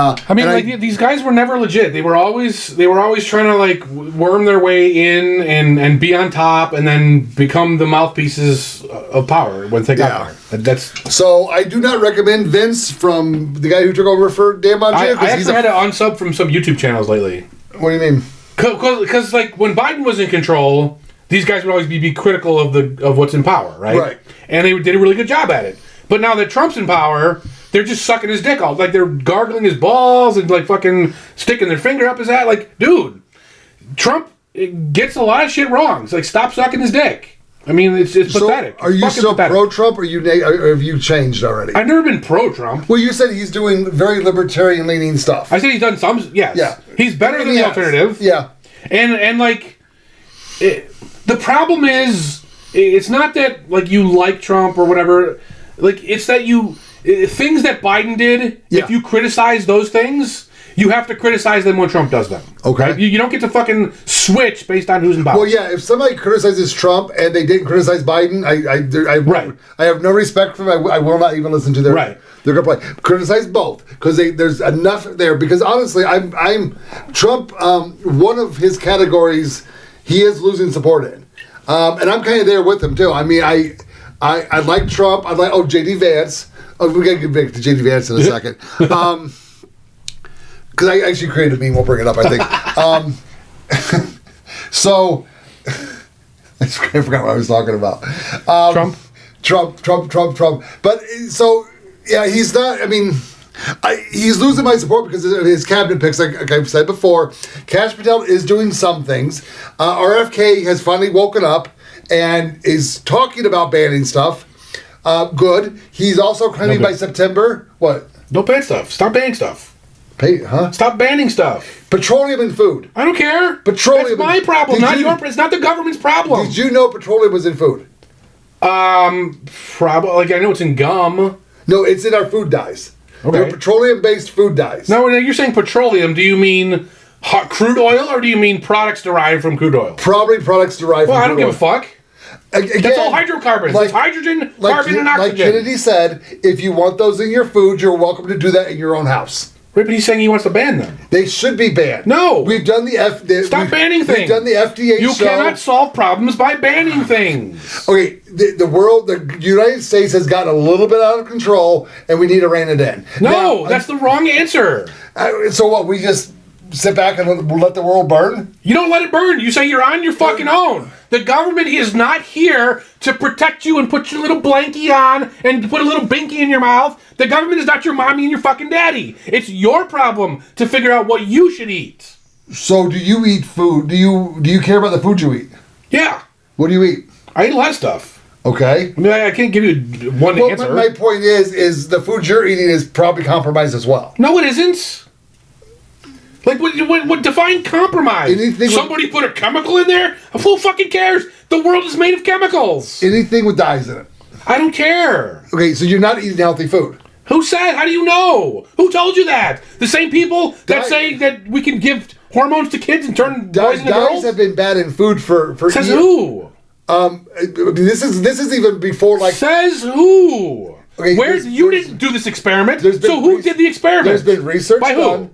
Speaker 2: these guys were never legit. They were always trying to like worm their way in and be on top, and then become the mouthpieces of power once they got there.
Speaker 1: So I do not recommend Vince from the guy who took over for Dan Bongino.
Speaker 2: I actually had to unsub from some YouTube channels lately.
Speaker 1: What do you mean?
Speaker 2: Because like when Biden was in control, these guys would always be critical of what's in power, right?
Speaker 1: Right.
Speaker 2: And they did a really good job at it. But now that Trump's in power, they're just sucking his dick off. Like, they're gargling his balls and, like, fucking sticking their finger up his ass. Like, dude, Trump gets a lot of shit wrong. It's like, stop sucking his dick. I mean, it's pathetic.
Speaker 1: Are you still pro-Trump, or have you changed already?
Speaker 2: I've never been pro-Trump.
Speaker 1: Well, you said he's doing very libertarian-leaning stuff.
Speaker 2: I said he's done some, yes. Yeah. He's better than the alternative.
Speaker 1: Yeah.
Speaker 2: And like, the problem is, it's not that, like, you like Trump or whatever. Like, it's that things that Biden did, if you criticize those things, you have to criticize them when Trump does them.
Speaker 1: Okay.
Speaker 2: Right? You don't get to fucking switch based on who's in power.
Speaker 1: Well, yeah, if somebody criticizes Trump and they didn't criticize Biden, I have no respect for them. I will not even listen to their complaint. Criticize both, because there's enough there. Because honestly, I'm Trump, one of his categories, he is losing support in. And I'm kind of there with him, too. I mean, I like Trump. I like J.D. Vance. Oh, we got to get back to J.D. Vance in a second. Because I actually created a meme. We'll bring it up, I think. So, I forgot what I was talking about. Trump. But, so, yeah, he's not, I mean, he's losing my support because of his cabinet picks, like I've said before. Kash Patel is doing some things. RFK has finally woken up and is talking about banning stuff. Good. He's also claiming by September. What?
Speaker 2: Don't ban stuff. Stop banning stuff. Stop banning stuff.
Speaker 1: Petroleum and food.
Speaker 2: I don't care.
Speaker 1: Petroleum.
Speaker 2: That's my problem, not yours. It's not the government's problem.
Speaker 1: Did you know petroleum was in food?
Speaker 2: Probably. Like, I know it's in gum.
Speaker 1: No, it's in our food dyes. Okay. They're petroleum-based food dyes.
Speaker 2: Now, when you're saying petroleum, do you mean crude oil, or do you mean products derived from crude oil?
Speaker 1: Probably products derived from crude oil.
Speaker 2: Well, I don't give a fuck.
Speaker 1: Again,
Speaker 2: that's all hydrocarbons. It's hydrogen, carbon, and oxygen.
Speaker 1: Like Kennedy said, if you want those in your food, you're welcome to do that in your own house.
Speaker 2: Right, but he's saying he wants to ban them.
Speaker 1: They should be banned.
Speaker 2: No.
Speaker 1: We've done
Speaker 2: Stop banning things.
Speaker 1: We've done the FDA
Speaker 2: You cannot solve problems by banning things.
Speaker 1: Okay, the United States has gotten a little bit out of control, and we need to rein it in.
Speaker 2: No, that's the wrong answer.
Speaker 1: So what, we just sit back and let the world burn?
Speaker 2: You don't let it burn. You say you're on your fucking own. The government is not here to protect you and put your little blankie on and put a little binky in your mouth. The government is not your mommy and your fucking daddy. It's your problem to figure out what you should eat.
Speaker 1: So do you eat food? Do you care about the food you eat?
Speaker 2: Yeah.
Speaker 1: What do you eat?
Speaker 2: I eat a lot of stuff.
Speaker 1: Okay.
Speaker 2: I mean, I can't give you one answer.
Speaker 1: My point is the food you're eating is probably compromised as well.
Speaker 2: No, it isn't. Like, what define compromise? Somebody put a chemical in there? Who fucking cares? The world is made of chemicals.
Speaker 1: Anything with dyes in it.
Speaker 2: I don't care.
Speaker 1: Okay, so you're not eating healthy food.
Speaker 2: Who said? How do you know? Who told you that? The same people that say that we can give hormones to kids and turn boys into girls?
Speaker 1: Dyes have been bad in food for
Speaker 2: Says years. Who?
Speaker 1: This is even before, like...
Speaker 2: Says who?
Speaker 1: Okay,
Speaker 2: you didn't do this experiment, so who did the experiment?
Speaker 1: There's been research
Speaker 2: by
Speaker 1: done.
Speaker 2: Who?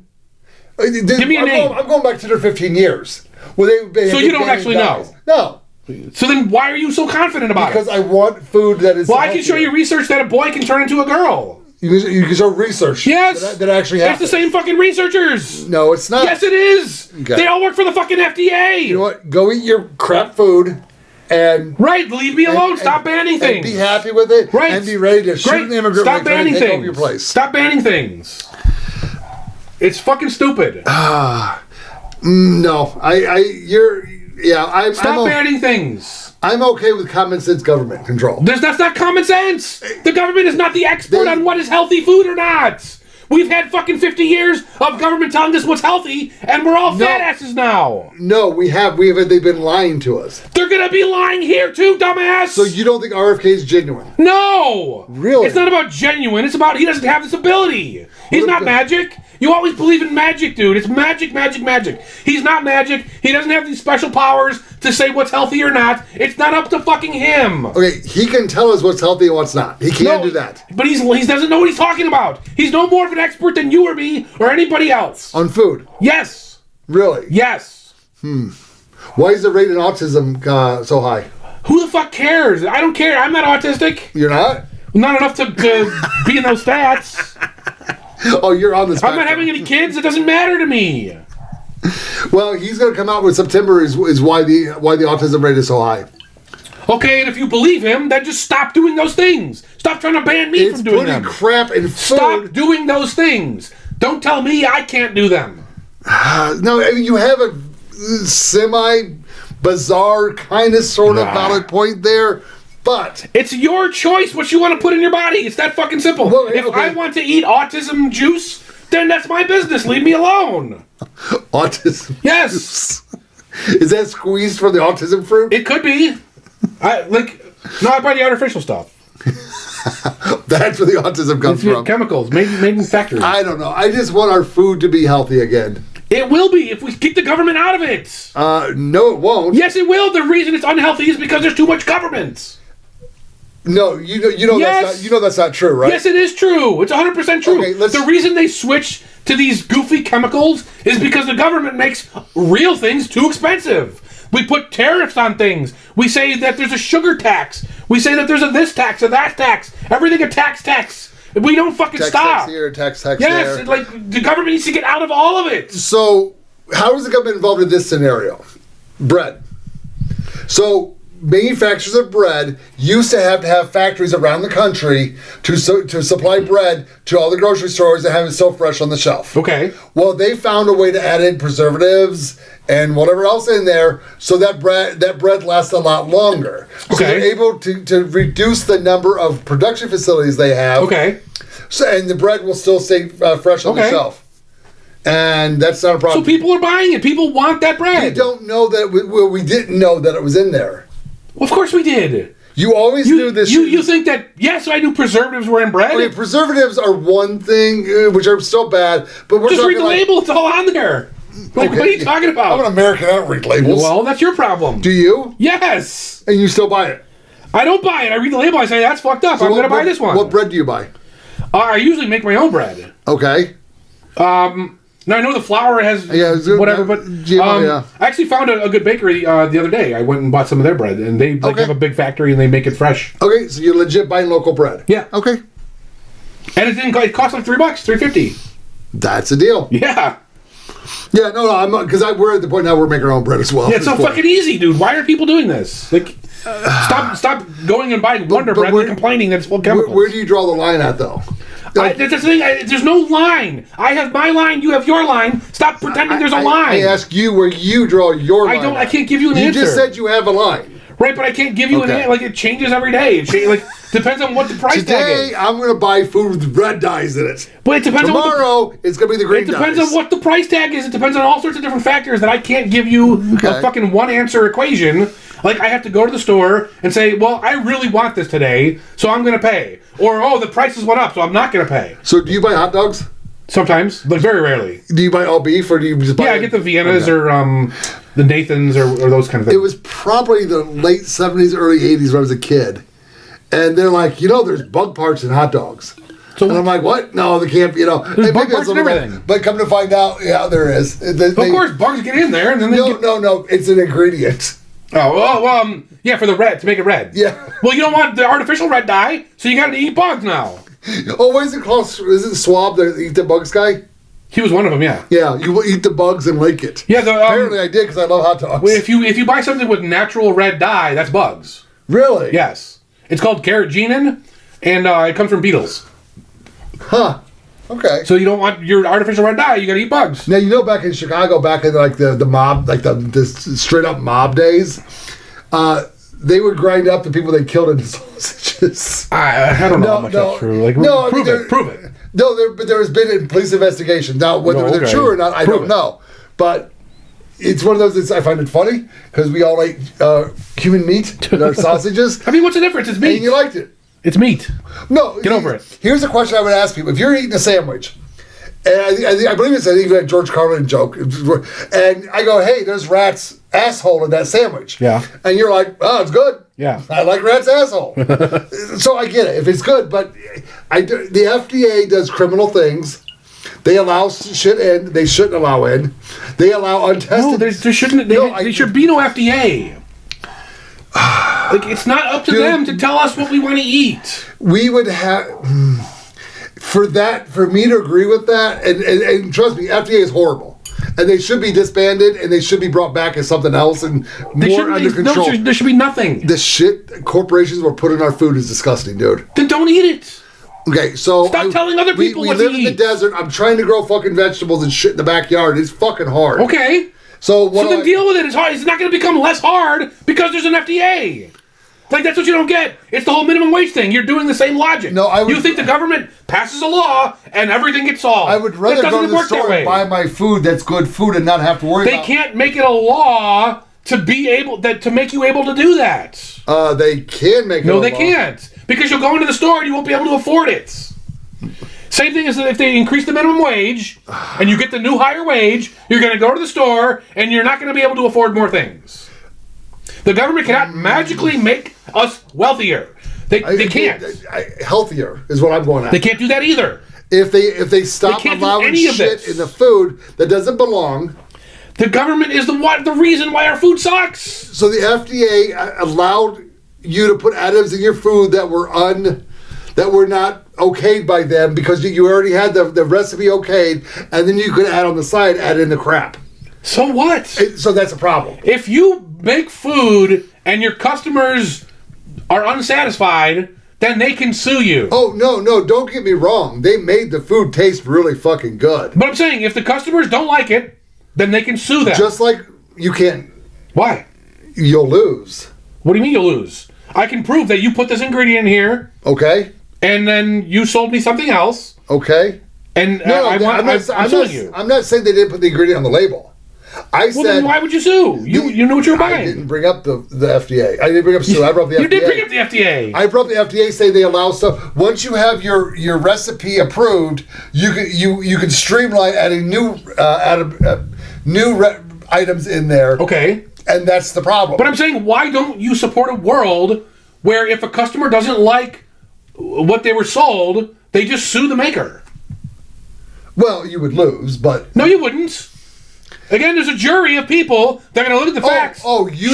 Speaker 2: Give me a name.
Speaker 1: I'm going back to their 15 years. Well,
Speaker 2: so you don't actually know?
Speaker 1: No.
Speaker 2: So then why are you so confident about
Speaker 1: Because
Speaker 2: it?
Speaker 1: I want food that is.
Speaker 2: Well, I can show you research that a boy can turn into a girl.
Speaker 1: You can show research.
Speaker 2: Yes.
Speaker 1: That actually happens.
Speaker 2: It's the same fucking researchers.
Speaker 1: No, it's not.
Speaker 2: Yes, it is.
Speaker 1: Okay.
Speaker 2: They all work for the fucking FDA.
Speaker 1: You know what? Go eat your crap food and.
Speaker 2: Right, leave me alone. Stop banning
Speaker 1: and
Speaker 2: things.
Speaker 1: be happy with it.
Speaker 2: Right.
Speaker 1: And be ready to shoot an immigrant
Speaker 2: Stop
Speaker 1: trying
Speaker 2: banning
Speaker 1: to take
Speaker 2: things.
Speaker 1: over your place.
Speaker 2: Stop banning things. It's fucking stupid.
Speaker 1: No, I'm.
Speaker 2: Stop banning things.
Speaker 1: I'm okay with common sense government control.
Speaker 2: That's not common sense. The government is not the expert on what is healthy food or not. We've had fucking 50 years of government telling us what's healthy, and we're all fat asses now.
Speaker 1: No, we have. They've been lying to us.
Speaker 2: They're gonna be lying here too, dumbass.
Speaker 1: So you don't think RFK is genuine?
Speaker 2: No.
Speaker 1: Really?
Speaker 2: It's not about genuine. It's about he doesn't have this ability. He's not magic. You always believe in magic, dude. It's magic, magic, magic. He's not magic. He doesn't have these special powers to say what's healthy or not. It's not up to fucking him.
Speaker 1: Okay, he can tell us what's healthy and what's not. He can't do that.
Speaker 2: But he doesn't know what he's talking about. He's no more of an expert than you or me or anybody else.
Speaker 1: On food?
Speaker 2: Yes.
Speaker 1: Really?
Speaker 2: Yes.
Speaker 1: Why is the rate in autism so high?
Speaker 2: Who the fuck cares? I don't care. I'm not autistic.
Speaker 1: You're not?
Speaker 2: Not enough to be in those stats.
Speaker 1: Oh, you're on the spectrum.
Speaker 2: I'm not having any kids. It doesn't matter to me.
Speaker 1: Well, he's going to come out with September is why the autism rate is so high.
Speaker 2: Okay, and if you believe him, then just stop doing those things. Stop trying to ban me from doing them.
Speaker 1: It's putting crap in food.
Speaker 2: Stop doing those things. Don't tell me I can't do them.
Speaker 1: No, I mean, you have a semi-bizarre kind of sort of valid point there, but...
Speaker 2: It's your choice what you want to put in your body. It's that fucking simple.
Speaker 1: Well,
Speaker 2: if
Speaker 1: okay.
Speaker 2: I want to eat autism juice, then that's my business. Leave me alone.
Speaker 1: Autism.
Speaker 2: Yes.
Speaker 1: Is that squeezed from the autism fruit?
Speaker 2: It could be. I buy the artificial stuff.
Speaker 1: That's where the autism comes from.
Speaker 2: Chemicals made in factories.
Speaker 1: I don't know. I just want our food to be healthy again.
Speaker 2: It will be if we kick the government out of it.
Speaker 1: No, it won't.
Speaker 2: Yes, it will. The reason it's unhealthy is because there's too much government.
Speaker 1: No, you know
Speaker 2: Yes.
Speaker 1: that's not true, right?
Speaker 2: Yes, it is true. It's 100% true.
Speaker 1: Okay,
Speaker 2: the reason they switch to these goofy chemicals is because the government makes real things too expensive. We put tariffs on things. We say that there's a sugar tax. We say that there's a this tax, a that tax. Everything a tax. We don't fucking stop.
Speaker 1: Tax here, tax
Speaker 2: Yes,
Speaker 1: there.
Speaker 2: like the government needs to get out of all of it.
Speaker 1: So, how is the government involved in this scenario? Bread. So, manufacturers of bread used to have factories around the country to supply bread to all the grocery stores and have it so fresh on the shelf.
Speaker 2: Okay.
Speaker 1: Well, they found a way to add in preservatives and whatever else in there, so that bread lasts a lot longer. So
Speaker 2: Okay.
Speaker 1: they're able to reduce the number of production facilities they have.
Speaker 2: Okay.
Speaker 1: So, and the bread will still stay fresh on the shelf. And that's not a problem.
Speaker 2: So people are buying it. People want that bread.
Speaker 1: We don't know that we didn't know that it was in there.
Speaker 2: Well, of course we did.
Speaker 1: You always knew this.
Speaker 2: You think that, yes, I knew preservatives were in bread.
Speaker 1: Okay, preservatives are one thing, which are still bad, but we're
Speaker 2: Just
Speaker 1: talking
Speaker 2: read the label. It's all on there. Like,
Speaker 1: Okay.
Speaker 2: what are you talking about?
Speaker 1: I'm an American. I don't read labels.
Speaker 2: Well, that's your problem.
Speaker 1: Do you?
Speaker 2: Yes.
Speaker 1: And you still buy it?
Speaker 2: I don't buy it. I read the label. I say, that's fucked up. I'm going to buy this one.
Speaker 1: What bread do you buy?
Speaker 2: I usually make my own bread.
Speaker 1: Okay.
Speaker 2: Now, I know the flour has whatever, but I actually found a good bakery the other day. I went and bought some of their bread, and they have a big factory, and they make it fresh.
Speaker 1: Okay, so you're legit buying local bread.
Speaker 2: Yeah.
Speaker 1: Okay.
Speaker 2: And it cost like $3, $3.50.
Speaker 1: That's a deal.
Speaker 2: Yeah.
Speaker 1: Yeah, no, because we're at the point now we're making our own bread as well.
Speaker 2: Yeah, it's so fucking easy, dude. Why are people doing this? Like, stop going and buying Wonder Bread and complaining that it's full of chemicals.
Speaker 1: Where do you draw the line at, though?
Speaker 2: That's the thing. There's no line. I have my line. You have your line. Stop pretending there's a line.
Speaker 1: I ask you where you draw your line.
Speaker 2: I can't give you an answer.
Speaker 1: You just said you have a line.
Speaker 2: Right, but I can't give you an answer. Like, it changes every day. It depends on what the price tag is.
Speaker 1: Today, I'm going to buy food with red dyes in it.
Speaker 2: But it depends
Speaker 1: Tomorrow, it's going to be the green dyes.
Speaker 2: It depends on what the price tag is. It depends on all sorts of different factors that I can't give you a fucking one-answer equation. Like, I have to go to the store and say, well, I really want this today, so I'm going to pay. Or, oh, the prices went up, so I'm not going to pay.
Speaker 1: So do you buy hot dogs?
Speaker 2: Sometimes, but very rarely.
Speaker 1: Do you buy all beef, or do you just buy...
Speaker 2: Yeah, I get the Viennas or the Nathans or those kind of things.
Speaker 1: It was probably the late 70s, early 80s when I was a kid. And they're like, there's bug parts in hot dogs. So and I'm like, what? No, they can't,
Speaker 2: There's bug parts in everything.
Speaker 1: But come to find out, yeah, there is.
Speaker 2: Of course, bugs get in there, and then
Speaker 1: No, it's an ingredient.
Speaker 2: Yeah, for the red, to make it red.
Speaker 1: Yeah.
Speaker 2: Well, you don't want the artificial red dye, so you got to eat bugs now.
Speaker 1: Oh, what is it called? Is it Schwab, the eat the bugs guy?
Speaker 2: He was one of them, yeah.
Speaker 1: Yeah, you will eat the bugs and like it.
Speaker 2: Yeah,
Speaker 1: apparently I did because I love hot dogs.
Speaker 2: If you buy something with natural red dye, that's bugs.
Speaker 1: Really?
Speaker 2: Yes. It's called carrageenan, and it comes from beetles.
Speaker 1: Huh. Okay.
Speaker 2: So you don't want your artificial red dye, you got to eat bugs.
Speaker 1: Now, you know, back in Chicago, back in like the mob, like the straight up mob days, they would grind up the people they killed into sausages.
Speaker 2: I don't know how much that's true. Like, prove it.
Speaker 1: No, but there has been a police investigation. Now, whether they're true or not, I don't know. But it's one of those. I find it funny because we all ate human meat in our sausages.
Speaker 2: I mean, what's the difference? It's meat.
Speaker 1: And you liked it.
Speaker 2: It's meat.
Speaker 1: No,
Speaker 2: get over it.
Speaker 1: Here's a question I would ask people: if you're eating a sandwich, and I believe it's even a George Carlin joke, and I go, "Hey, there's rat's asshole in that sandwich,"
Speaker 2: yeah,
Speaker 1: and you're like, "Oh, it's good."
Speaker 2: Yeah,
Speaker 1: I like rat's asshole. So I get it if it's good, but the FDA does criminal things. They allow shit in they shouldn't allow in. They allow untested.
Speaker 2: No, there shouldn't. There should be no FDA. Like, it's not up to them to tell us what we want to eat.
Speaker 1: We would have for me to agree with that, and trust me, FDA is horrible, and they should be disbanded, and they should be brought back as something else and more under control.
Speaker 2: No, there should be nothing.
Speaker 1: The shit corporations were putting in our food is disgusting, dude.
Speaker 2: Then don't eat it.
Speaker 1: Okay, so
Speaker 2: stop telling other people what to eat.
Speaker 1: We live in the desert. I'm trying to grow fucking vegetables and shit in the backyard. It's fucking hard.
Speaker 2: Okay.
Speaker 1: So
Speaker 2: then deal with it. It's hard. It's not going to become less hard because there's an FDA. Like, that's what you don't get. It's the whole minimum wage thing. You're doing the same logic. No, you think the government passes a law and everything gets solved.
Speaker 1: I would rather go to the store and buy my food that's good food and not have to worry about it.
Speaker 2: They can't make it a law to make you able to do that.
Speaker 1: They can make it a law.
Speaker 2: No, they can't. Because you'll go into the store and you won't be able to afford it. Same thing as if they increase the minimum wage and you get the new higher wage, you're going to go to the store and you're not going to be able to afford more things. The government cannot magically make us wealthier. They can't.
Speaker 1: Healthier is what I'm going at.
Speaker 2: They can't do that either.
Speaker 1: If they stop allowing shit in the food that doesn't belong.
Speaker 2: The government is the reason why our food sucks.
Speaker 1: So the FDA allowed you to put additives in your food that were not okayed by them because you already had the recipe okayed, and then you could add on the side, add in the crap.
Speaker 2: So what?
Speaker 1: So that's a problem.
Speaker 2: If you make food and your customers are unsatisfied, then they can sue you.
Speaker 1: Oh, no, don't get me wrong. They made the food taste really fucking good.
Speaker 2: But I'm saying, if the customers don't like it, then they can sue them.
Speaker 1: Just like you can't.
Speaker 2: Why?
Speaker 1: You'll lose.
Speaker 2: What do you mean you'll lose? I can prove that you put this ingredient in here.
Speaker 1: Okay.
Speaker 2: And then you sold me something else.
Speaker 1: Okay.
Speaker 2: And I'm suing you.
Speaker 1: I'm not saying they didn't put the ingredient on the label. I said.
Speaker 2: Then why would you sue? You knew what you were buying.
Speaker 1: I didn't bring up the FDA. I didn't bring up sue. I brought up the FDA.
Speaker 2: You did bring up the FDA.
Speaker 1: I brought up the FDA saying they allow stuff. Once you have your recipe approved, you can streamline adding new items in there.
Speaker 2: Okay.
Speaker 1: And that's the problem.
Speaker 2: But I'm saying, why don't you support a world where if a customer doesn't like what they were sold, they just sue the maker?
Speaker 1: Well, you would lose, but...
Speaker 2: No, you wouldn't. Again, there's a jury of people that are going to look at the facts.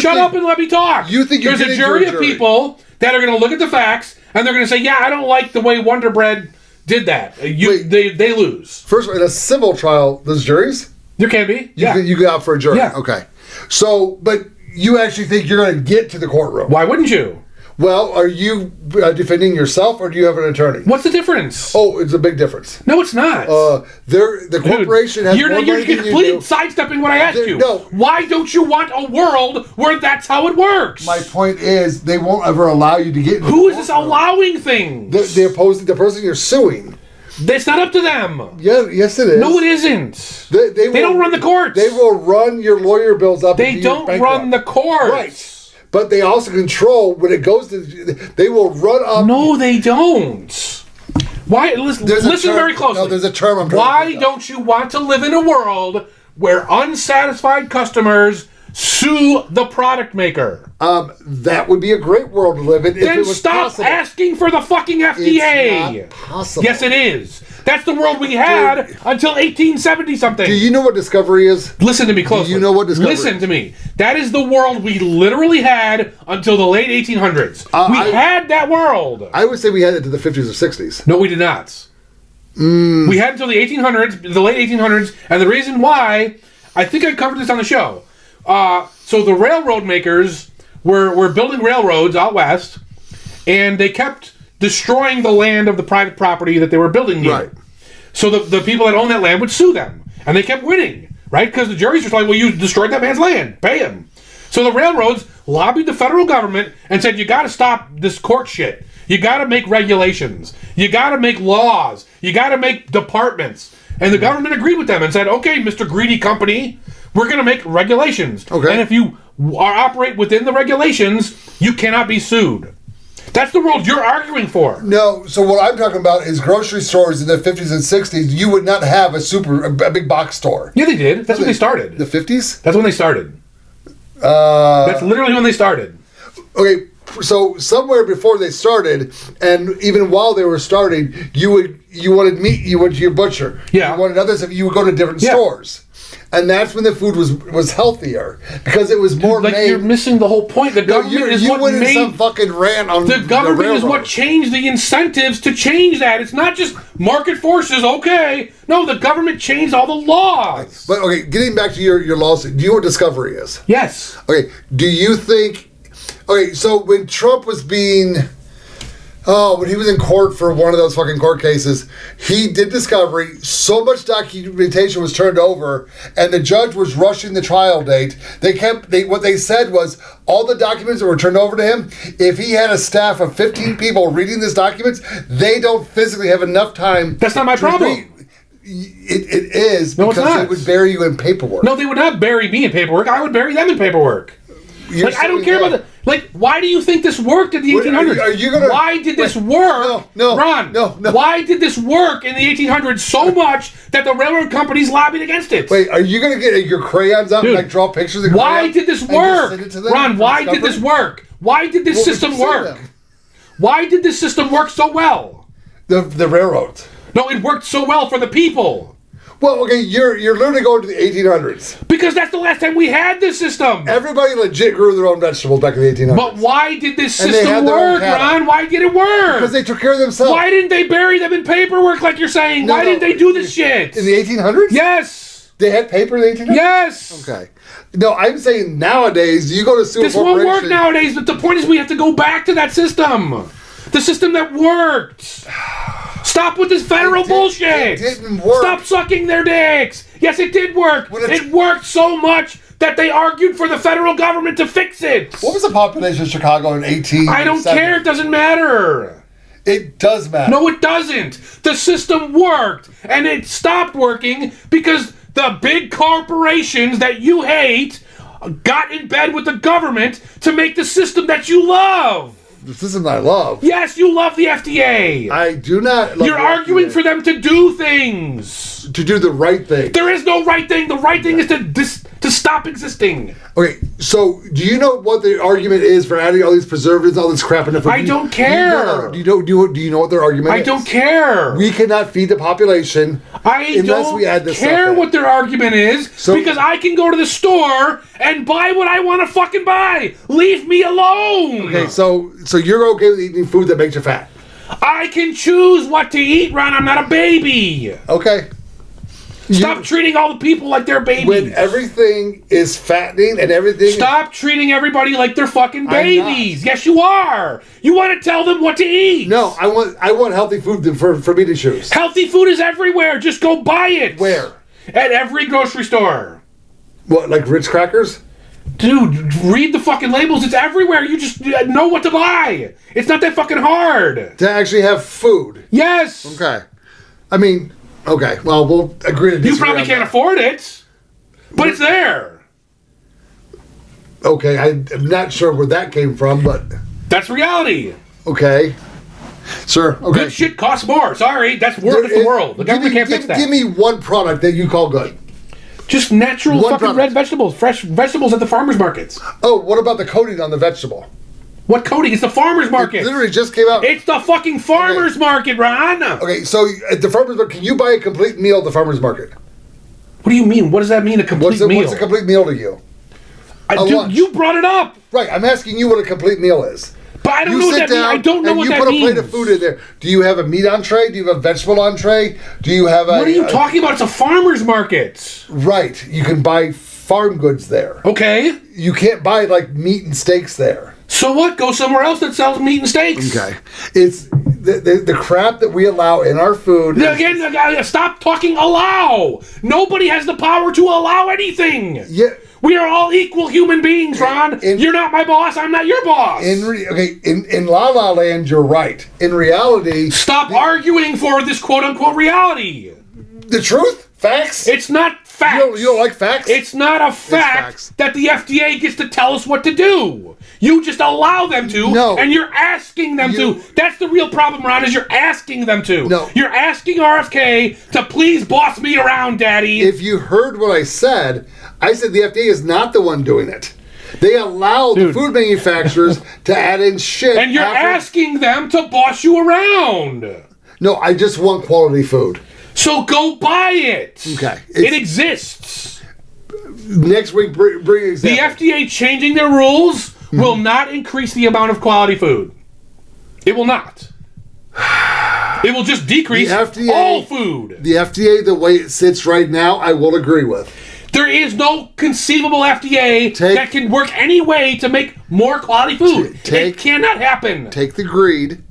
Speaker 2: Shut up and let me talk.
Speaker 1: You think
Speaker 2: there's a jury of people that are going to look at the facts and they're going to say, yeah, I don't like the way Wonder Bread did that. They lose.
Speaker 1: First of all, in a civil trial, there's juries?
Speaker 2: There can be.
Speaker 1: You go out for a jury.
Speaker 2: Yeah.
Speaker 1: Okay. So, but you actually think you're going to get to the courtroom?
Speaker 2: Why wouldn't you?
Speaker 1: Well, are you defending yourself, or do you have an attorney?
Speaker 2: What's the difference?
Speaker 1: Oh, it's a big difference.
Speaker 2: No, it's not.
Speaker 1: The corporation has more money than you do.
Speaker 2: You're completely sidestepping what I asked you.
Speaker 1: No.
Speaker 2: Why don't you want a world where that's how it works?
Speaker 1: My point is, they won't ever allow you to get into
Speaker 2: Who is this allowing things?
Speaker 1: The person you're suing.
Speaker 2: It's not up to them.
Speaker 1: Yeah, yes, it is.
Speaker 2: No, it isn't.
Speaker 1: They
Speaker 2: don't run the courts.
Speaker 1: They will run your lawyer bills up.
Speaker 2: They don't run the courts.
Speaker 1: Right. But they also control when it goes to. They will run up.
Speaker 2: No, they don't. Why? Listen very closely.
Speaker 1: No, there's a term I'm trying
Speaker 2: Why
Speaker 1: to think
Speaker 2: don't you want to live in a world where unsatisfied customers sue the product maker?
Speaker 1: That would be a great world to live in.
Speaker 2: Then
Speaker 1: if it was
Speaker 2: stop
Speaker 1: possible.
Speaker 2: asking for the fucking FDA.
Speaker 1: It's not possible.
Speaker 2: Yes, it is. That's the world we had until 1870 something.
Speaker 1: Do you know what discovery is?
Speaker 2: Listen to me closely.
Speaker 1: Do you know what discovery
Speaker 2: Listen to me. That is the world we literally had until the late 1800s. We had that world.
Speaker 1: I would say we had it to the 50s or 60s.
Speaker 2: No, we did not. We had until the 1800s, the late 1800s, and the reason why, I think I covered this on the show. So the railroad makers were building railroads out west, and they kept destroying the land of the private property that they were building near.
Speaker 1: Right.
Speaker 2: So the people that owned that land would sue them, and they kept winning, right? Because the juries were like, well, you destroyed that man's land, pay him. So the railroads lobbied the federal government and said, you got to stop this court shit. You got to make regulations. You got to make laws. You got to make departments. And the government agreed with them and said, okay, Mr. Greedy Company, we're going to make regulations.
Speaker 1: Okay.
Speaker 2: And if you operate within the regulations, you cannot be sued. That's the world you're arguing for.
Speaker 1: No, so what I'm talking about is grocery stores in the 50s and 60s. You would not have a big box store.
Speaker 2: Yeah, they did. That's when they started.
Speaker 1: The 50s?
Speaker 2: That's when they started. That's literally when they started.
Speaker 1: Okay, so somewhere before they started, and even while they were starting, you wanted meat, you went to your butcher.
Speaker 2: Yeah.
Speaker 1: You wanted other stuff, you would go to different stores. And that's when the food was healthier, because it was more
Speaker 2: like
Speaker 1: made.
Speaker 2: You're missing the whole point. The government is what
Speaker 1: went in
Speaker 2: made
Speaker 1: some fucking rant on
Speaker 2: the government is what
Speaker 1: railroad.
Speaker 2: changed the incentives to change that. It's not just market forces. Okay, no, the government changed all the laws.
Speaker 1: But okay, getting back to your lawsuit, do you know what discovery is?
Speaker 2: Yes.
Speaker 1: Okay, do you think? Okay, so when Trump was being, when he was in court for one of those fucking court cases, he did discovery. So much documentation was turned over, and the judge was rushing the trial date. What they said was all the documents that were turned over to him. If he had a staff of 15 people reading these documents, they don't physically have enough time.
Speaker 2: That's not my problem.
Speaker 1: It is
Speaker 2: No, it's
Speaker 1: because
Speaker 2: not.
Speaker 1: they would bury you in paperwork.
Speaker 2: No, they would not bury me in paperwork. I would bury them in paperwork. I don't care about that. Like, why do you think this worked in the 1800s?
Speaker 1: Are you gonna?
Speaker 2: Why did this work?
Speaker 1: No,
Speaker 2: Ron.
Speaker 1: No.
Speaker 2: Why did this work in the 1800s so much that the railroad companies lobbied against it?
Speaker 1: Wait, are you gonna get your crayons out
Speaker 2: Dude,
Speaker 1: and draw pictures? Of
Speaker 2: why did this work? Ron, why did this work? Why did this system work? Why did this system work so well?
Speaker 1: The railroads.
Speaker 2: No, it worked so well for the people.
Speaker 1: Well, okay, you're literally going to the 1800s.
Speaker 2: Because that's the last time we had this system.
Speaker 1: Everybody legit grew their own vegetables back in the 1800s.
Speaker 2: But why did this
Speaker 1: And they
Speaker 2: system
Speaker 1: had their own
Speaker 2: work,
Speaker 1: cattle.
Speaker 2: Ron? Why did it work?
Speaker 1: Because they took care of themselves.
Speaker 2: Why didn't they bury them in paperwork like you're saying? Why didn't they do this shit?
Speaker 1: In the 1800s?
Speaker 2: Yes.
Speaker 1: They had paper in the 1800s?
Speaker 2: Yes.
Speaker 1: Okay. No, I'm saying nowadays, you go to sue a
Speaker 2: This won't
Speaker 1: corporation.
Speaker 2: work nowadays, but the point is we have to go back to that system. The system that worked. Stop with this federal bullshit.
Speaker 1: It didn't work.
Speaker 2: Stop sucking their dicks. Yes, it did work. It worked so much that they argued for the federal government to fix it.
Speaker 1: What was the population of Chicago in 1870?
Speaker 2: I don't care. It doesn't matter.
Speaker 1: It does matter.
Speaker 2: No, it doesn't. The system worked, and it stopped working because the big corporations that you hate got in bed with the government to make the system that you love.
Speaker 1: The system I love.
Speaker 2: Yes, you love the FDA.
Speaker 1: I do not love
Speaker 2: You're
Speaker 1: the
Speaker 2: arguing
Speaker 1: FDA.
Speaker 2: for them to do things.
Speaker 1: To do the right thing.
Speaker 2: There is no right thing. The right thing is to stop existing.
Speaker 1: Okay, so do you know what the argument is for adding all these preservatives, all this crap in the food?
Speaker 2: I don't care.
Speaker 1: Do you know what their argument is?
Speaker 2: I don't care.
Speaker 1: We cannot feed the population unless we add this stuff
Speaker 2: care
Speaker 1: in.
Speaker 2: what their argument is because I can go to the store and buy what I want to fucking buy. Leave me alone.
Speaker 1: Okay, so you're okay with eating food that makes you fat?
Speaker 2: I can choose what to eat, Ron. I'm not a baby.
Speaker 1: Okay.
Speaker 2: Stop treating all the people like they're babies.
Speaker 1: When everything is fattening and everything...
Speaker 2: Stop treating everybody like they're fucking babies. Yes, you are. You want to tell them what to eat.
Speaker 1: No, I want healthy food for me to choose.
Speaker 2: Healthy food is everywhere. Just go buy it.
Speaker 1: Where?
Speaker 2: At every grocery store.
Speaker 1: What, like Ritz crackers?
Speaker 2: Dude, read the fucking labels. It's everywhere. You just know what to buy. It's not that fucking hard.
Speaker 1: To actually have food?
Speaker 2: Yes.
Speaker 1: Okay. I mean... Okay, well, we'll agree to disagree.
Speaker 2: You probably can't afford it, but it's there.
Speaker 1: Okay, I'm not sure where that came from, but...
Speaker 2: That's reality.
Speaker 1: Okay. Sure, okay.
Speaker 2: Good shit costs more. Sorry, that's the world. The government can't fix that.
Speaker 1: Give me one product that you call good.
Speaker 2: Just natural
Speaker 1: One
Speaker 2: fucking
Speaker 1: product.
Speaker 2: red vegetables, fresh vegetables at the farmers markets.
Speaker 1: Oh, what about the coating on the vegetable?
Speaker 2: What coating? It's the farmer's market.
Speaker 1: It literally just came out.
Speaker 2: It's the fucking farmer's market, Ron.
Speaker 1: Okay, so at the farmer's market, can you buy a complete meal at the farmer's market?
Speaker 2: What do you mean? What does that mean, a complete meal?
Speaker 1: What's a complete meal to you?
Speaker 2: Dude,
Speaker 1: lunch.
Speaker 2: you brought it up.
Speaker 1: Right, I'm asking you what a complete meal is.
Speaker 2: But I don't know what that means. I don't know what that means.
Speaker 1: You put a plate of food in there. Do you have a meat entree? Do you have a vegetable entree? Do you have a...
Speaker 2: What are you talking about? It's a farmer's market.
Speaker 1: Right. You can buy farm goods there.
Speaker 2: Okay.
Speaker 1: You can't buy, like, meat and steaks there.
Speaker 2: So what? Go somewhere else that sells meat and steaks.
Speaker 1: Okay. It's the crap that we allow in our food.
Speaker 2: Again, stop talking allow. Nobody has the power to allow anything.
Speaker 1: Yeah.
Speaker 2: We are all equal human beings, Ron. You're not my boss. I'm not your boss.
Speaker 1: In La La Land, you're right. In reality...
Speaker 2: Stop arguing for this quote-unquote reality.
Speaker 1: The truth? Facts?
Speaker 2: It's not facts.
Speaker 1: You don't like facts?
Speaker 2: It's not a fact that the FDA gets to tell us what to do. You just allow them to, and you're asking them to. That's the real problem, Ron, is you're asking them to.
Speaker 1: No.
Speaker 2: You're asking RFK to please boss me around, Daddy.
Speaker 1: If you heard what I said the FDA is not the one doing it. They allow the food manufacturers to add in shit.
Speaker 2: And you're asking them to boss you around.
Speaker 1: No, I just want quality food.
Speaker 2: So go buy it.
Speaker 1: Okay.
Speaker 2: It exists.
Speaker 1: Next week, bring example.
Speaker 2: The FDA changing their rules will not increase the amount of quality food. It will not. It will just decrease all food.
Speaker 1: The FDA, the way it sits right now, I will agree with.
Speaker 2: There is no conceivable FDA that can work any way to make more quality food. It cannot happen.
Speaker 1: Take the greed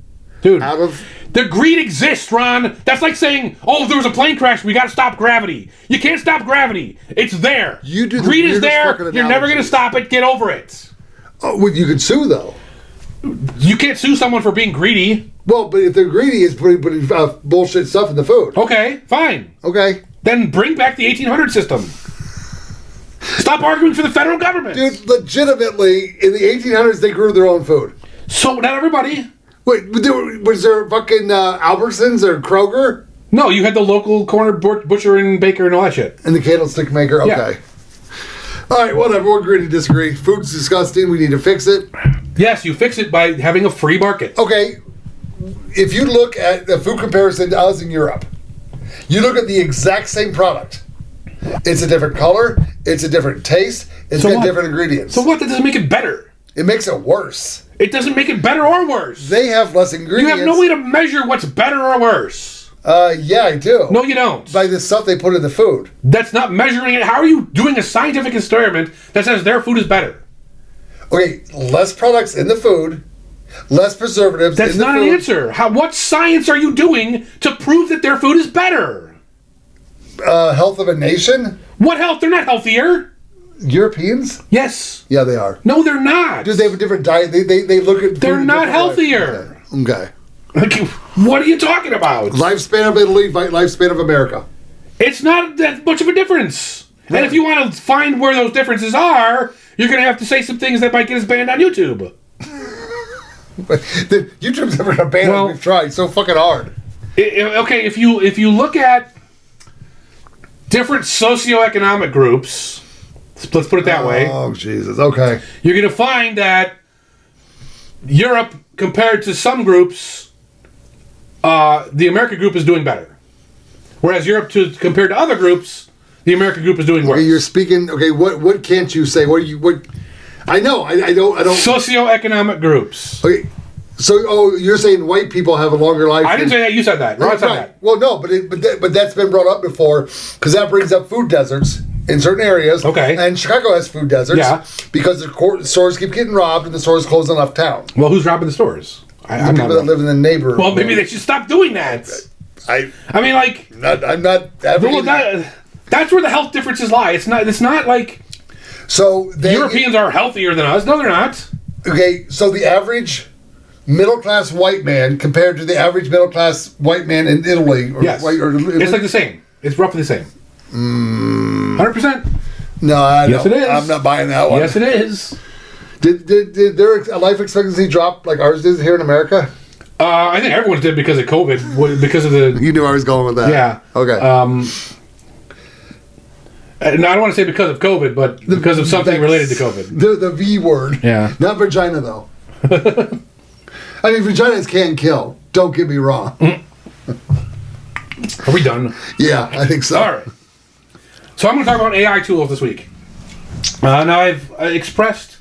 Speaker 1: out of...
Speaker 2: The greed exists, Ron. That's like saying, oh, there was a plane crash, we got to stop gravity. You can't stop gravity. It's there. Greed is there. You're never going to stop it. Get over it.
Speaker 1: Oh, well, you can sue, though.
Speaker 2: You can't sue someone for being greedy.
Speaker 1: Well, but if they're greedy, it's putting bullshit stuff in the food.
Speaker 2: Okay, fine.
Speaker 1: Okay.
Speaker 2: Then bring back the 1800 system. Stop arguing for the federal government.
Speaker 1: Dude, legitimately, in the 1800s, they grew their own food.
Speaker 2: So, not everybody.
Speaker 1: Wait, was there fucking Albertsons or Kroger?
Speaker 2: No, you had the local corner butcher and baker and all that shit.
Speaker 1: And the candlestick maker? Okay. Yeah. All right, whatever. We'll agree to disagree. Food's disgusting. We need to fix it.
Speaker 2: Yes, you fix it by having a free market.
Speaker 1: Okay. If you look at the food comparison to us in Europe, you look at the exact same product. It's a different color. It's a different taste. It's got different ingredients.
Speaker 2: So what? That doesn't make it better.
Speaker 1: It makes it worse.
Speaker 2: It doesn't make it better or worse.
Speaker 1: They have less ingredients.
Speaker 2: You have no way to measure what's better or worse.
Speaker 1: Yeah, I do.
Speaker 2: No, you don't.
Speaker 1: By the stuff they put in the food.
Speaker 2: That's not measuring it. How are you doing a scientific experiment that says their food is better?
Speaker 1: Okay, less products in the food, less preservatives in the food.
Speaker 2: That's not an answer. What science are you doing to prove that their food is better?
Speaker 1: Health of a nation?
Speaker 2: What health? They're not healthier.
Speaker 1: Europeans?
Speaker 2: Yes.
Speaker 1: Yeah, they are.
Speaker 2: No, they're not.
Speaker 1: Dude, they have a different diet. They look at.
Speaker 2: They're not healthier.
Speaker 1: Okay.
Speaker 2: Like, what are you talking about?
Speaker 1: Lifespan of Italy, lifespan of America.
Speaker 2: It's not that much of a difference. Yeah. And if you want to find where those differences are, you're going to have to say some things that might get us banned on YouTube.
Speaker 1: YouTube's never going to ban us. We've tried so fucking hard.
Speaker 2: Okay, if you look at different socioeconomic groups, let's put it that way.
Speaker 1: Oh, Jesus. Okay.
Speaker 2: You're going to find that Europe, compared to some groups, the American group is doing better. Whereas Europe, compared to other groups, the American group is doing worse.
Speaker 1: Okay, you're speaking. Okay, what can't you say? What? I know. I don't.
Speaker 2: Socioeconomic groups.
Speaker 1: Okay. So, you're saying white people have a longer life?
Speaker 2: I didn't say that. You said that. Ron said that.
Speaker 1: Well, no, but that's been brought up before because that brings up food deserts in certain areas.
Speaker 2: Okay.
Speaker 1: And Chicago has food deserts.
Speaker 2: Yeah.
Speaker 1: Because the stores keep getting robbed and the stores close on left town.
Speaker 2: Well, who's robbing the stores?
Speaker 1: The people that live in the neighborhood.
Speaker 2: Well, maybe they should stop doing that. I'm not advocating that's where the health differences lie. It's not like Europeans are healthier than us. No, they're not.
Speaker 1: Okay, so the average middle-class white man compared to the average middle-class white man in Italy.
Speaker 2: Yes. It's like the same. It's roughly the same. 100%.
Speaker 1: No,
Speaker 2: yes, it is.
Speaker 1: I'm not buying that one.
Speaker 2: Yes, it is.
Speaker 1: Did their life expectancy drop like ours did here in America?
Speaker 2: I think everyone's did because of COVID. Because of the...
Speaker 1: You knew I was going with that.
Speaker 2: Yeah.
Speaker 1: Okay.
Speaker 2: And I don't want to say because of COVID, but because of something related to COVID.
Speaker 1: The V word.
Speaker 2: Yeah.
Speaker 1: Not vagina, though. I mean, vaginas can kill. Don't get me wrong.
Speaker 2: Are we done?
Speaker 1: Yeah, I think so.
Speaker 2: All right. So I'm going to talk about AI tools this week. Now, I've expressed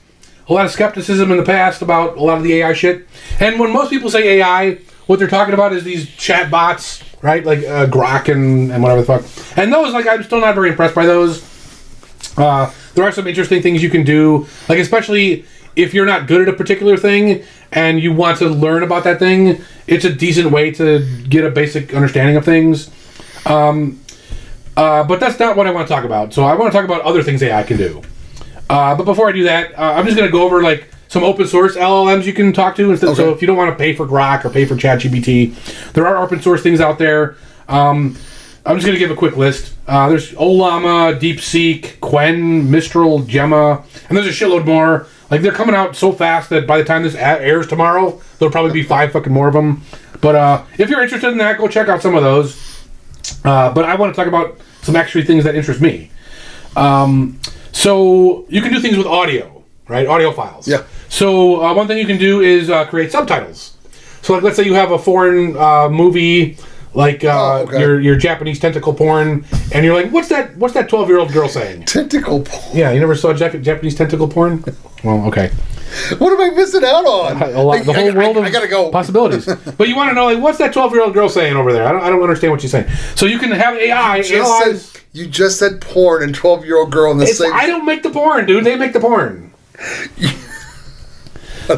Speaker 2: a lot of skepticism in the past about a lot of the AI shit. And when most people say AI, what they're talking about is these chat bots, right? Like Grok and whatever the fuck. And those, like, I'm still not very impressed by those. There are some interesting things you can do, like especially if you're not good at a particular thing and you want to learn about that thing, it's a decent way to get a basic understanding of things. But that's not what I want to talk about. So I want to talk about other things AI can do. But before I do that, I'm just going to go over like some open source LLMs you can talk to. Instead. Okay. So if you don't want to pay for Grok or pay for ChatGPT, there are open source things out there. I'm just going to give a quick list. There's Olama, DeepSeek, Qwen, Mistral, Gemma, and there's a shitload more. Like, they're coming out so fast that by the time this airs tomorrow, there'll probably be 5 fucking more of them. But if you're interested in that, go check out some of those. But I want to talk about some actually things that interest me. So you can do things with audio, right? Audio files.
Speaker 1: Yeah.
Speaker 2: So one thing you can do is create subtitles. So, like, let's say you have a foreign movie, like your Japanese tentacle porn, and you're like, what's that 12-year-old girl saying?
Speaker 1: Tentacle porn?
Speaker 2: Yeah, you never saw Japanese tentacle porn? Well, okay.
Speaker 1: What am I missing out on?
Speaker 2: A lot, the whole world of
Speaker 1: gotta go.
Speaker 2: possibilities. But you want to know, like, what's that 12-year-old girl saying over there? I don't understand what she's saying. So you can have AI analyze.
Speaker 1: You just said porn and 12-year-old girl in the same.
Speaker 2: I don't make the porn, dude. They make the porn.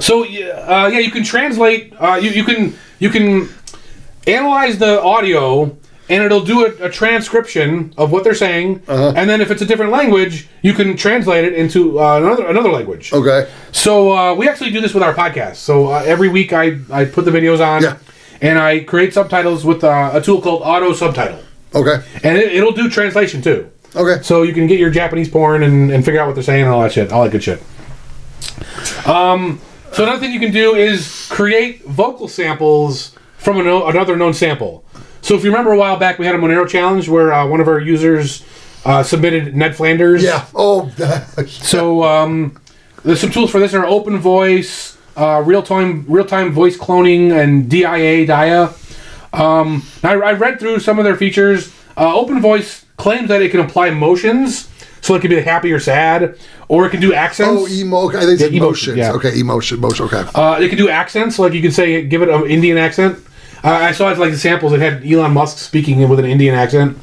Speaker 2: So yeah, you can translate. You can analyze the audio, and it'll do a transcription of what they're saying. And then if it's a different language, you can translate it into another language.
Speaker 1: Okay.
Speaker 2: So we actually do this with our podcast. So every week I put the videos on, and I create subtitles with a tool called Auto Subtitle.
Speaker 1: Okay.
Speaker 2: And it'll do translation too.
Speaker 1: Okay.
Speaker 2: So you can get your Japanese porn and figure out what they're saying and all that shit, all that good shit. So another thing you can do is create vocal samples from another known sample. So if you remember a while back, we had a Monero challenge where one of our users submitted Ned Flanders.
Speaker 1: Yeah. Oh.
Speaker 2: So there's some tools for this. There are Open Voice, real-time voice cloning, and DIA. Now I read through some of their features. Open Voice claims that it can apply motions, so it can be happy or sad, or it can do accents.
Speaker 1: Oh, I think it's emotions.
Speaker 2: Yeah.
Speaker 1: Okay, emotion. Okay.
Speaker 2: It can do accents, like you can say, give it an Indian accent. I saw it like the samples. It had Elon Musk speaking with an Indian accent.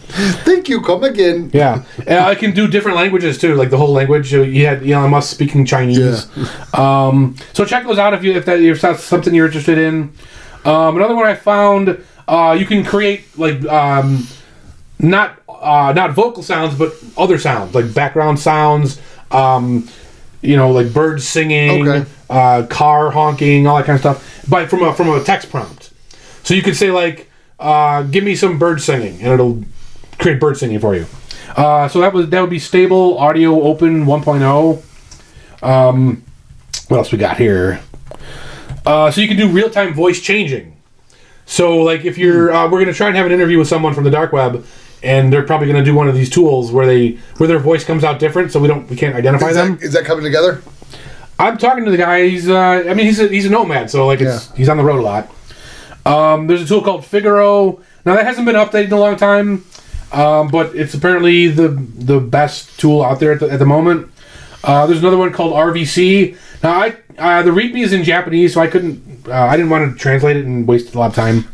Speaker 1: Thank you. Come again.
Speaker 2: Yeah, it can do different languages too, like the whole language. You had Elon Musk speaking Chinese. Yeah. So check those out if that's something you're interested in. Another one I found, you can create like not vocal sounds, but other sounds like background sounds. Like birds singing, car honking, all that kind of stuff. But from a text prompt. So you could say like, "Give me some bird singing," and it'll create bird singing for you. So that would be Stable Audio Open 1.0. What else we got here? So you can do real-time voice changing. So like if you're, we're going to try and have an interview with someone from the dark web, and they're probably going to do one of these tools where their voice comes out different, so we can't identify them.
Speaker 1: Is that coming together?
Speaker 2: I'm talking to the guy. He's he's a nomad, so like he's on the road a lot. There's a tool called Figaro. Now that hasn't been updated in a long time, but it's apparently the best tool out there at the moment. There's another one called RVC. Now the README is in Japanese, so I didn't want to translate it and waste a lot of time.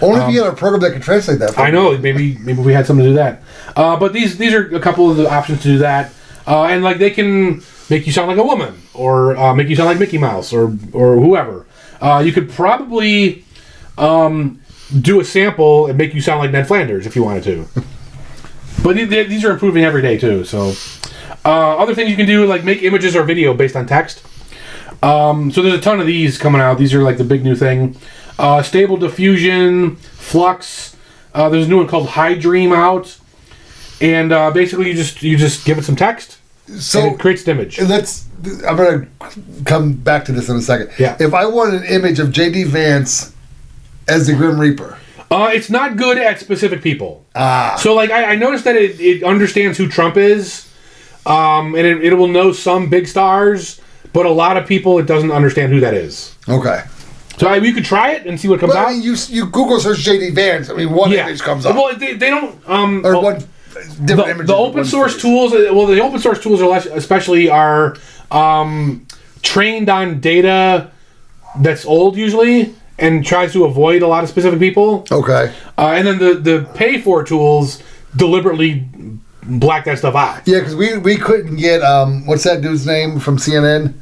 Speaker 1: Only if you had a program that can translate that.
Speaker 2: I know. Maybe we had something to do that. But these are a couple of the options to do that, and like they can make you sound like a woman, or make you sound like Mickey Mouse, or whoever. You could probably do a sample and make you sound like Ned Flanders if you wanted to. But these are improving every day too. So other things you can do, like make images or video based on text. So there's a ton of these coming out. These are like the big new thing. Stable Diffusion, Flux. There's a new one called Hydream out, and basically you just give it some text, so and it creates an image.
Speaker 1: I'm gonna come back to this in a second.
Speaker 2: Yeah.
Speaker 1: If I want an image of J.D. Vance as the Grim Reaper,
Speaker 2: it's not good at specific people. So like I noticed that it understands who Trump is, and it will know some big stars. but a lot of people, it doesn't understand who that is.
Speaker 1: Okay.
Speaker 2: So you could try it and see what comes
Speaker 1: But
Speaker 2: out.
Speaker 1: I mean, you Google search JD Vance. I mean, one image comes up.
Speaker 2: Well, they don't.
Speaker 1: Or one different image.
Speaker 2: The open source tools. Well, the open source tools are especially are trained on data that's old usually, and tries to avoid a lot of specific people.
Speaker 1: Okay.
Speaker 2: And then the pay for tools deliberately black that stuff out.
Speaker 1: Yeah, because we couldn't get what's that dude's name from CNN?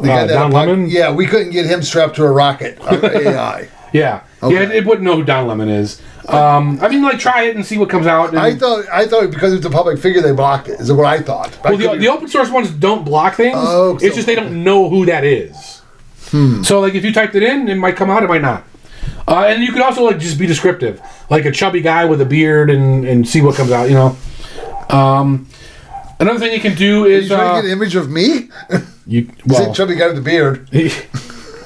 Speaker 1: The guy that
Speaker 2: Don Lemon?
Speaker 1: Yeah, we couldn't get him strapped to a rocket on AI.
Speaker 2: Yeah.
Speaker 1: Okay.
Speaker 2: Yeah, it wouldn't know who Don Lemon is. I mean, like, try it and see what comes out. And,
Speaker 1: I thought because it's a public figure they blocked it. Is what I thought.
Speaker 2: well, the open source ones don't block things.
Speaker 1: Oh,
Speaker 2: it's just they don't know who that is. So, like, if you typed it in, it might come out, it might not. And you could also, like, just be descriptive. Like a chubby guy with a beard and see what comes out, you know. Another thing you can do is...
Speaker 1: you trying to get an image of me?
Speaker 2: You
Speaker 1: say chubby guy with the beard.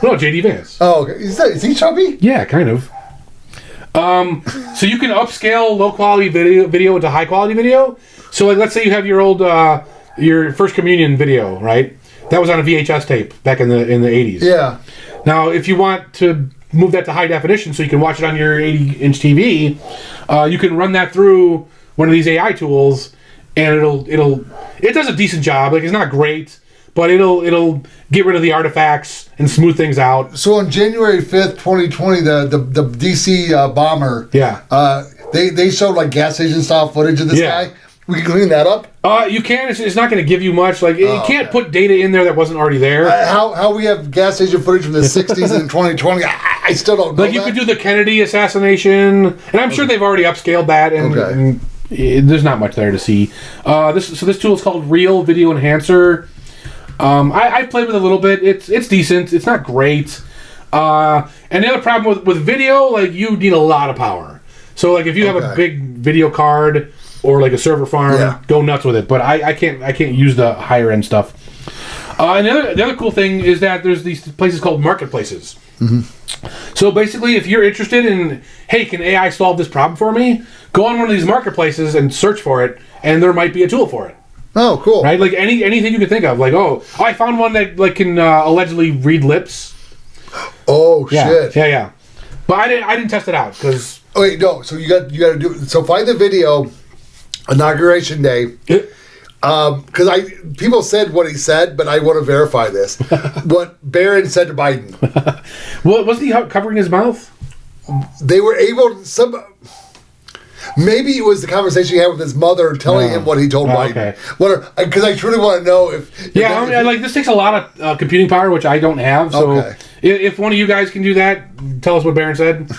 Speaker 2: No, JD Vance.
Speaker 1: Oh, okay. Is he chubby?
Speaker 2: Yeah, kind of. So you can upscale low quality video into high quality video. So, like, let's say you have your old your first communion video, right? That was on a VHS tape back in the 80s.
Speaker 1: Yeah.
Speaker 2: Now, if you want to move that to high definition so you can watch it on your 80-inch TV, you can run that through one of these AI tools, and it does a decent job. Like, it's not great, but it'll get rid of the artifacts and smooth things out.
Speaker 1: So on January 5th, 2020, the DC bomber.
Speaker 2: Yeah.
Speaker 1: They showed like gas station style footage of this guy. We can clean that up.
Speaker 2: You can. It's not going to give you much. Like, you can't put data in there that wasn't already there.
Speaker 1: How we have gas station footage from the 60s and 2020? I still don't know.
Speaker 2: Like, you could do the Kennedy assassination, and I'm sure they've already upscaled that. And there's not much there to see. This tool is called Real Video Enhancer. I've played with it a little bit. It's decent. It's not great. And the other problem with video, like, you need a lot of power. So, like, if you have a big video card or like a server farm, go nuts with it. But I can't use the higher end stuff. And the other cool thing is that there's these places called marketplaces. So basically, if you're interested in, hey, can AI solve this problem for me? Go on one of these marketplaces and search for it, and there might be a tool for it.
Speaker 1: Oh, cool.
Speaker 2: Right? Like anything you can think of. Like, I found one that like can allegedly read lips.
Speaker 1: Oh, shit.
Speaker 2: Yeah. But I didn't test it out because.
Speaker 1: Oh, wait, no. So you got to do. So find the video, inauguration day. Because people said what he said, but I want to verify this. What Barron said to Biden.
Speaker 2: Well, wasn't he covering his mouth?
Speaker 1: They were able to. Maybe it was the conversation he had with his mother telling him what he told Biden. Because I truly want to know if...
Speaker 2: like, this takes a lot of computing power, which I don't have. So if one of you guys can do that, tell us what Barron said.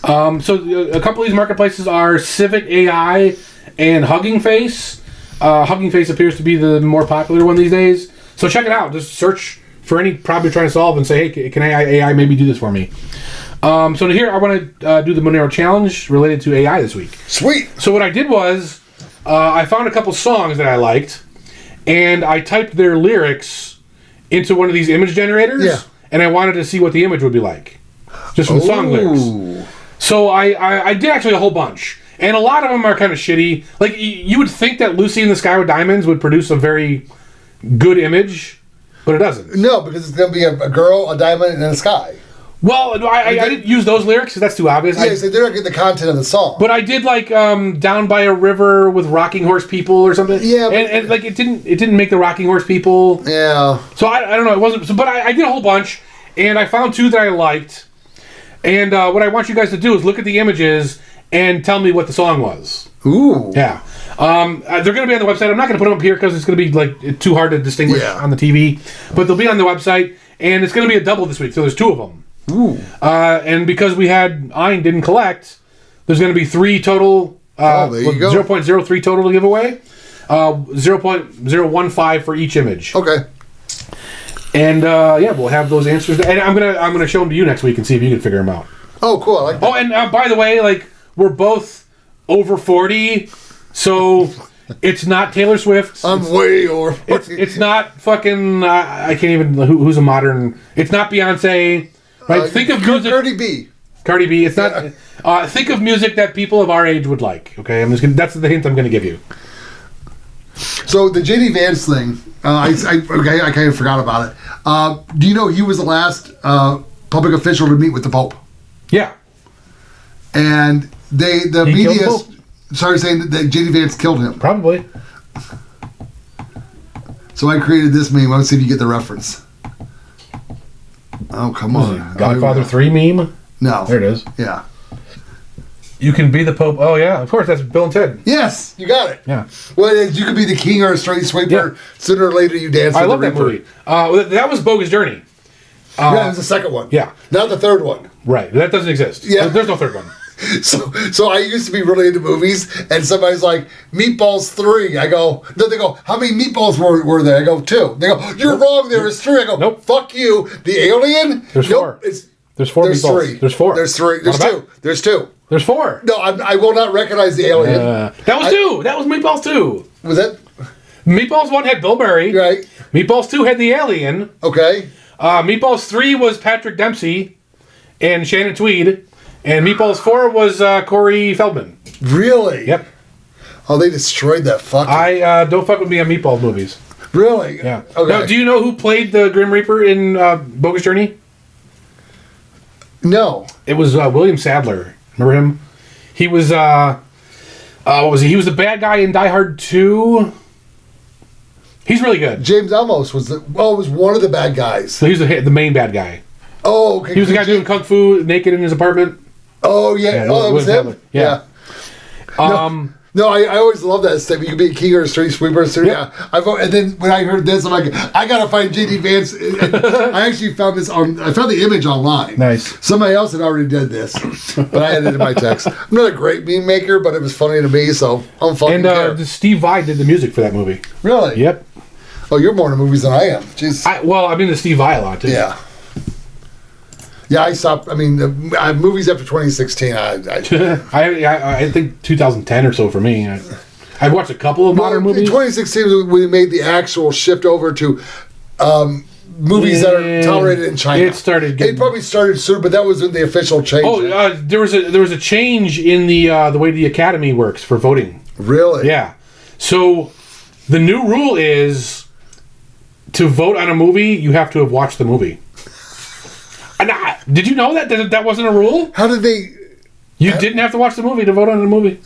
Speaker 2: So a couple of these marketplaces are Civic AI and Hugging Face. Hugging Face appears to be the more popular one these days. So check it out. Just search for any problem you're trying to solve and say, hey, can AI maybe do this for me? So here I want to do the Monero challenge related to AI this week.
Speaker 1: Sweet.
Speaker 2: So what I did was I found a couple songs that I liked, and I typed their lyrics into one of these image generators, and I wanted to see what the image would be like, just from song lyrics. So I did actually a whole bunch, and a lot of them are kind of shitty. Like, you would think that Lucy in the Sky with Diamonds would produce a very good image, but it doesn't.
Speaker 1: No, because it's going to be a girl, a diamond, and a sky.
Speaker 2: Well, I didn't use those lyrics because that's too obvious.
Speaker 1: Yeah, so they're not getting the content of the song.
Speaker 2: But I did like "Down by a River" with Rocking Horse People or something. Yeah, and like it didn't make the Rocking Horse People.
Speaker 1: Yeah.
Speaker 2: So I don't know. It wasn't. But I did a whole bunch, and I found two that I liked. And what I want you guys to do is look at the images and tell me what the song was.
Speaker 1: Ooh.
Speaker 2: Yeah. They're going to be on the website. I'm not going to put them up here because it's going to be like too hard to distinguish on the TV. But they'll be on the website, and it's going to be a double this week. So there's two of them.
Speaker 1: Ooh.
Speaker 2: And because we had Ein didn't collect, there's going to be three total.
Speaker 1: There you go.
Speaker 2: 0.03 total to give away. 0.015 for each image.
Speaker 1: Okay.
Speaker 2: And we'll have those answers. And I'm gonna show them to you next week and see if you can figure them out.
Speaker 1: Oh, cool! I like that.
Speaker 2: Oh, and by the way, like, we're both over 40, so it's not Taylor Swift.
Speaker 1: I'm way over 40.
Speaker 2: It's not fucking. I can't even. Who's a modern? It's not Beyonce. Right? Think of music. Cardi B. It's not. Think of music that people of our age would like. Okay, that's the hint I'm going to give you.
Speaker 1: So the JD Vance thing, I kind of forgot about it. Do you know he was the last public official to meet with the Pope?
Speaker 2: Yeah.
Speaker 1: And the
Speaker 2: He
Speaker 1: media
Speaker 2: killed the Pope?
Speaker 1: started saying that J.D. Vance killed him.
Speaker 2: Probably.
Speaker 1: So I created this meme. Let's see if you get the reference. Oh, come on.
Speaker 2: Godfather 3 meme?
Speaker 1: No.
Speaker 2: There it is.
Speaker 1: Yeah.
Speaker 2: You can be the Pope. Oh, yeah. Of course. That's Bill and Ted.
Speaker 1: Yes, you got it.
Speaker 2: Yeah.
Speaker 1: Well, you could be the king or a straight sweeper.
Speaker 2: Yeah.
Speaker 1: Sooner or later, you dance
Speaker 2: I
Speaker 1: with
Speaker 2: love
Speaker 1: the
Speaker 2: that
Speaker 1: Reaper.
Speaker 2: movie. That was Bogus Journey.
Speaker 1: Yeah, it was the second one.
Speaker 2: Yeah.
Speaker 1: Not the third one.
Speaker 2: Right. That doesn't exist.
Speaker 1: Yeah.
Speaker 2: There's no third one.
Speaker 1: So I used to be really into movies, and somebody's like, Meatballs 3. I go, no, they go, how many meatballs were there? I go, 2. They go, you're wrong, there was 3. I go,
Speaker 2: Nope.
Speaker 1: Fuck you. The alien?
Speaker 2: There's 4. There's 4
Speaker 1: There's
Speaker 2: meatballs.
Speaker 1: 3.
Speaker 2: There's 4.
Speaker 1: There's 3. There's
Speaker 2: What
Speaker 1: 2.
Speaker 2: about?
Speaker 1: There's 2.
Speaker 2: There's 4.
Speaker 1: No, I will not recognize the alien.
Speaker 2: That was 2. That was Meatballs 2.
Speaker 1: Was that
Speaker 2: Meatballs 1 had Bill Murray.
Speaker 1: right?
Speaker 2: Meatballs 2 had the alien.
Speaker 1: Okay.
Speaker 2: Meatballs 3 was Patrick Dempsey and Shannon Tweed. And Meatballs 4 was Corey Feldman.
Speaker 1: Really?
Speaker 2: Yep.
Speaker 1: Oh, they destroyed that fucking.
Speaker 2: I don't fuck with me on Meatball movies.
Speaker 1: Really?
Speaker 2: Yeah.
Speaker 1: Okay.
Speaker 2: Now, do you know who played the Grim Reaper in Bogus Journey?
Speaker 1: No.
Speaker 2: It was William Sadler. Remember him? He was what was he? He was the bad guy in Die Hard 2. He's really good.
Speaker 1: James Elmos was one of the bad guys.
Speaker 2: So he's the main bad guy.
Speaker 1: Oh, okay.
Speaker 2: He was the guy doing kung fu naked in his apartment.
Speaker 1: Oh, yeah.
Speaker 2: Yeah,
Speaker 1: Oh, it was
Speaker 2: William
Speaker 1: him?
Speaker 2: Sadler. Yeah.
Speaker 1: No, I always love that stuff. You could be a king or a street sweeper. So,
Speaker 2: Yep.
Speaker 1: yeah. And then when I heard this, I'm like, I got to find J.D. Vance. And I actually found I found the image online.
Speaker 2: Nice.
Speaker 1: Somebody else had already did this, but I added it in my text. I'm not a great meme maker, but it was funny to me, so I'm fucking care.
Speaker 2: And Steve Vai did the music for that movie.
Speaker 1: Really?
Speaker 2: Yep.
Speaker 1: Oh, you're more into movies than I am. Jeez.
Speaker 2: I'm into Steve Vai a lot, too.
Speaker 1: Yeah. Yeah, I stopped. I mean, movies after 2016,
Speaker 2: I think 2010 or so for me. I've watched a couple of modern
Speaker 1: in
Speaker 2: movies.
Speaker 1: 2016, we made the actual shift over to movies that are tolerated in China. It probably started soon, but that wasn't the official change.
Speaker 2: Oh, there was a change in the way the Academy works for voting.
Speaker 1: Really?
Speaker 2: Yeah. So the new rule is to vote on a movie, you have to have watched the movie. Did you know that wasn't a rule?
Speaker 1: How did they?
Speaker 2: You didn't have to watch the movie to vote on the movie.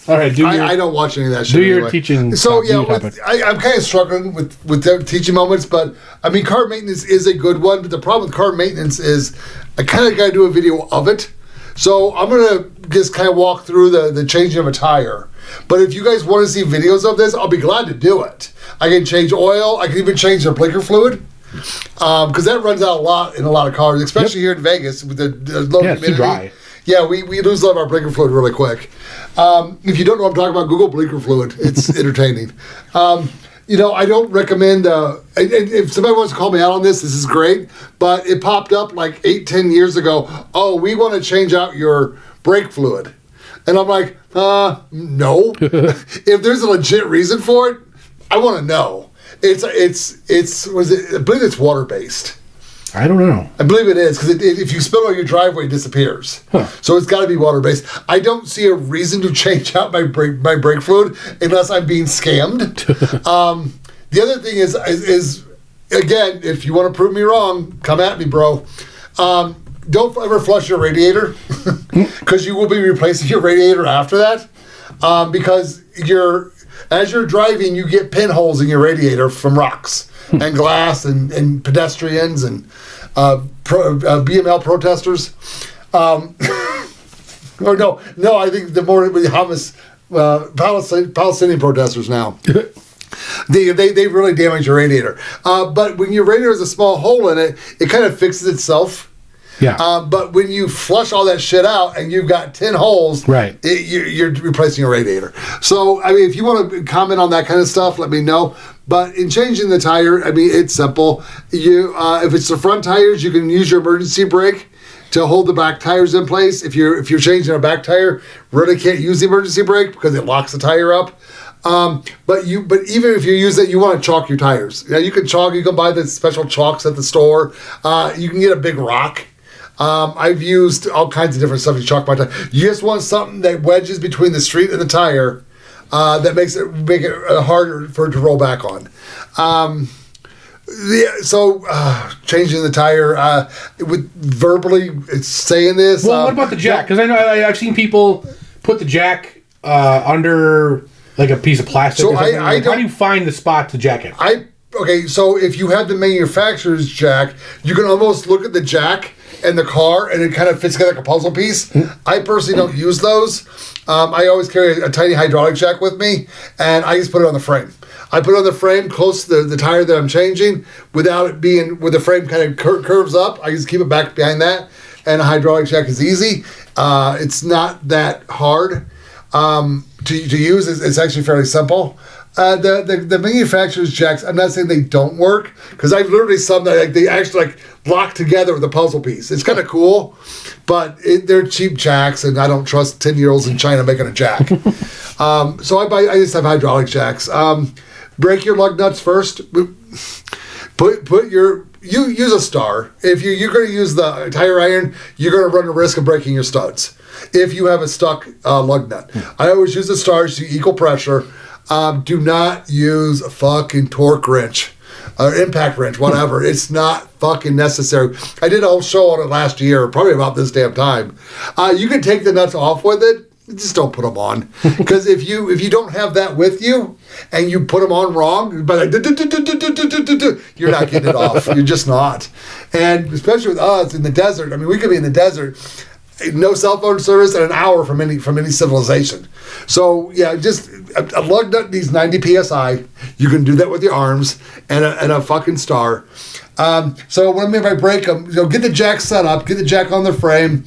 Speaker 2: All right,
Speaker 1: I don't watch any of that shit.
Speaker 2: Do your
Speaker 1: anyway.
Speaker 2: teaching.
Speaker 1: So yeah,
Speaker 2: topic.
Speaker 1: I'm kind of struggling with the teaching moments, but I mean, car maintenance is a good one. But the problem with car maintenance is I kind of got to do a video of it. So I'm gonna just kind of walk through the changing of a tire. But if you guys want to see videos of this, I'll be glad to do it. I can change oil. I can even change the blinker fluid. Because that runs out a lot in a lot of cars, especially here in Vegas with the low humidity.
Speaker 2: It's too dry.
Speaker 1: Yeah, we lose a lot of our blinker fluid really quick. If you don't know what I'm talking about, Google blinker fluid. It's entertaining. I don't recommend, if somebody wants to call me out on this is great, but it popped up like 8-10 years ago. Oh, we want to change out your brake fluid. And I'm like, no. If there's a legit reason for it, I want to know. I believe it's water-based.
Speaker 2: I don't know.
Speaker 1: I believe it is, because if you spill on your driveway, it disappears. Huh. So it's got to be water-based. I don't see a reason to change out my brake fluid unless I'm being scammed. The other thing is, again, if you want to prove me wrong, come at me, bro. Don't ever flush your radiator, because you will be replacing your radiator after that. Because as you're driving, you get pinholes in your radiator from rocks and glass and pedestrians and BML protesters. Or no, I think the more Hamas, Palestinian protesters now. They really damage your radiator. But when your radiator has a small hole in it, it kind of fixes itself.
Speaker 2: Yeah.
Speaker 1: But when you flush all that shit out and you've got 10 holes,
Speaker 2: right,
Speaker 1: you're replacing a radiator. So, I mean, if you want to comment on that kind of stuff, let me know. But in changing the tire, I mean, it's simple. If it's the front tires, you can use your emergency brake to hold the back tires in place. If you're changing a back tire, really can't use the emergency brake because it locks the tire up. But even if you use it, you want to chalk your tires. You can chalk. You can buy the special chalks at the store. You can get a big rock. I've used all kinds of different stuff to chalk my tire. You just want something that wedges between the street and the tire, that make it harder for it to roll back on. Changing the tire with verbally saying this.
Speaker 2: Well, what about the jack? Because I know I've seen people put the jack under like a piece of plastic.
Speaker 1: So
Speaker 2: or something. How do you find the spot to jack it?
Speaker 1: Okay, so if you have the manufacturer's jack, you can almost look at the jack and the car, and it kind of fits together like a puzzle piece. I personally don't use those. I always carry a tiny hydraulic jack with me, and I just put it on the frame. I put it on the frame close to the tire that I'm changing without it being, with the frame kind of curves up. I just keep it back behind that, and a hydraulic jack is easy. It's not that hard to use. It's actually fairly simple. The manufacturer's jacks, I'm not saying they don't work, because I've literally some that they actually lock together with a puzzle piece. It's kind of cool, but they're cheap jacks, and I don't trust 10-year-olds in China making a jack. So I just have hydraulic jacks. Break your lug nuts first. Use a star. If you're going to use the tire iron, you're going to run the risk of breaking your studs if you have a stuck lug nut. I always use the stars to equal pressure. Do not use a fucking torque wrench or impact wrench, whatever. It's not fucking necessary. I did a whole show on it last year, probably about this damn time. You can take the nuts off with it. Just don't put them on, because if you don't have that with you and you put them on wrong, but you're not getting it off. You're just not. And especially with us in the desert. I mean, we could be in the desert, no cell phone service, and an hour from any civilization. So yeah, just a lug nut needs 90 psi. You can do that with your arms and a fucking star. So what I mean by break them, get the jack set up, get the jack on the frame,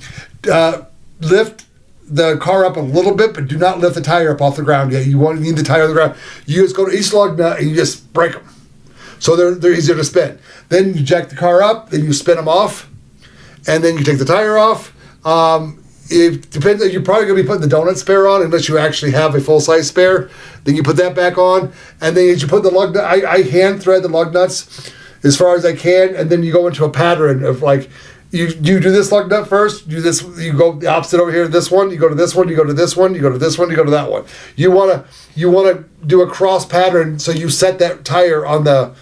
Speaker 1: lift the car up a little bit, but do not lift the tire up off the ground yet. You need the tire on the ground. You just go to each lug nut and you just break them, so they're easier to spin. Then you jack the car up, then you spin them off, and then you take the tire off. It depends. You're probably going to be putting the donut spare on, unless you actually have a full size spare. Then you put that back on, and then as you put the lug nut, I hand thread the lug nuts as far as I can, and then you go into a pattern of you do this lug nut first, do this, you go the opposite over here, this one, you go to this one, you go to this one, you go to this one, you go to that one. You want to do a cross pattern, so you set that tire on the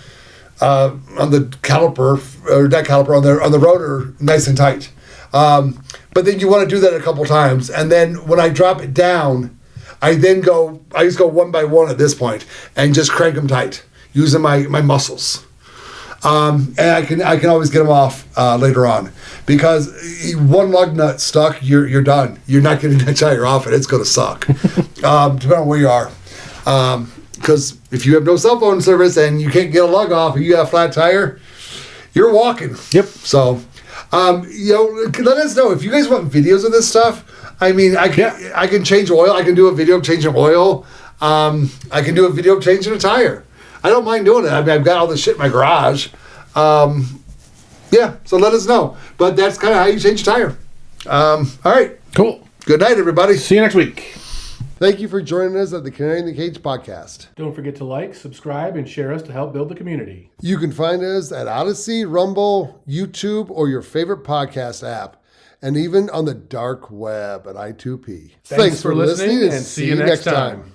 Speaker 1: caliper, or not caliper, on the rotor nice and tight. But then you want to do that a couple times, and then when I drop it down, I just go one by one at this point and just crank them tight using my muscles. And I can always get them off later on, because one lug nut stuck, you're done. You're not getting that tire off, and it's going to suck, depending on where you are. Because if you have no cell phone service and you can't get a lug off, and you got a flat tire, you're walking.
Speaker 2: Yep.
Speaker 1: So, let us know if you guys want videos of this stuff. I mean, I can change oil. I can do a video of changing oil. I can do a video of changing a tire. I don't mind doing it. I mean, I've got all this shit in my garage. So let us know. But that's kind of how you change a tire. All right.
Speaker 2: Cool.
Speaker 1: Good night, everybody.
Speaker 2: See you next week.
Speaker 1: Thank you for joining us at the Canary in the Cage podcast.
Speaker 2: Don't forget to like, subscribe, and share us to help build the community.
Speaker 1: You can find us at Odyssey, Rumble, YouTube, or your favorite podcast app, and even on the dark web at I2P.
Speaker 2: Thanks for listening, and see you next time.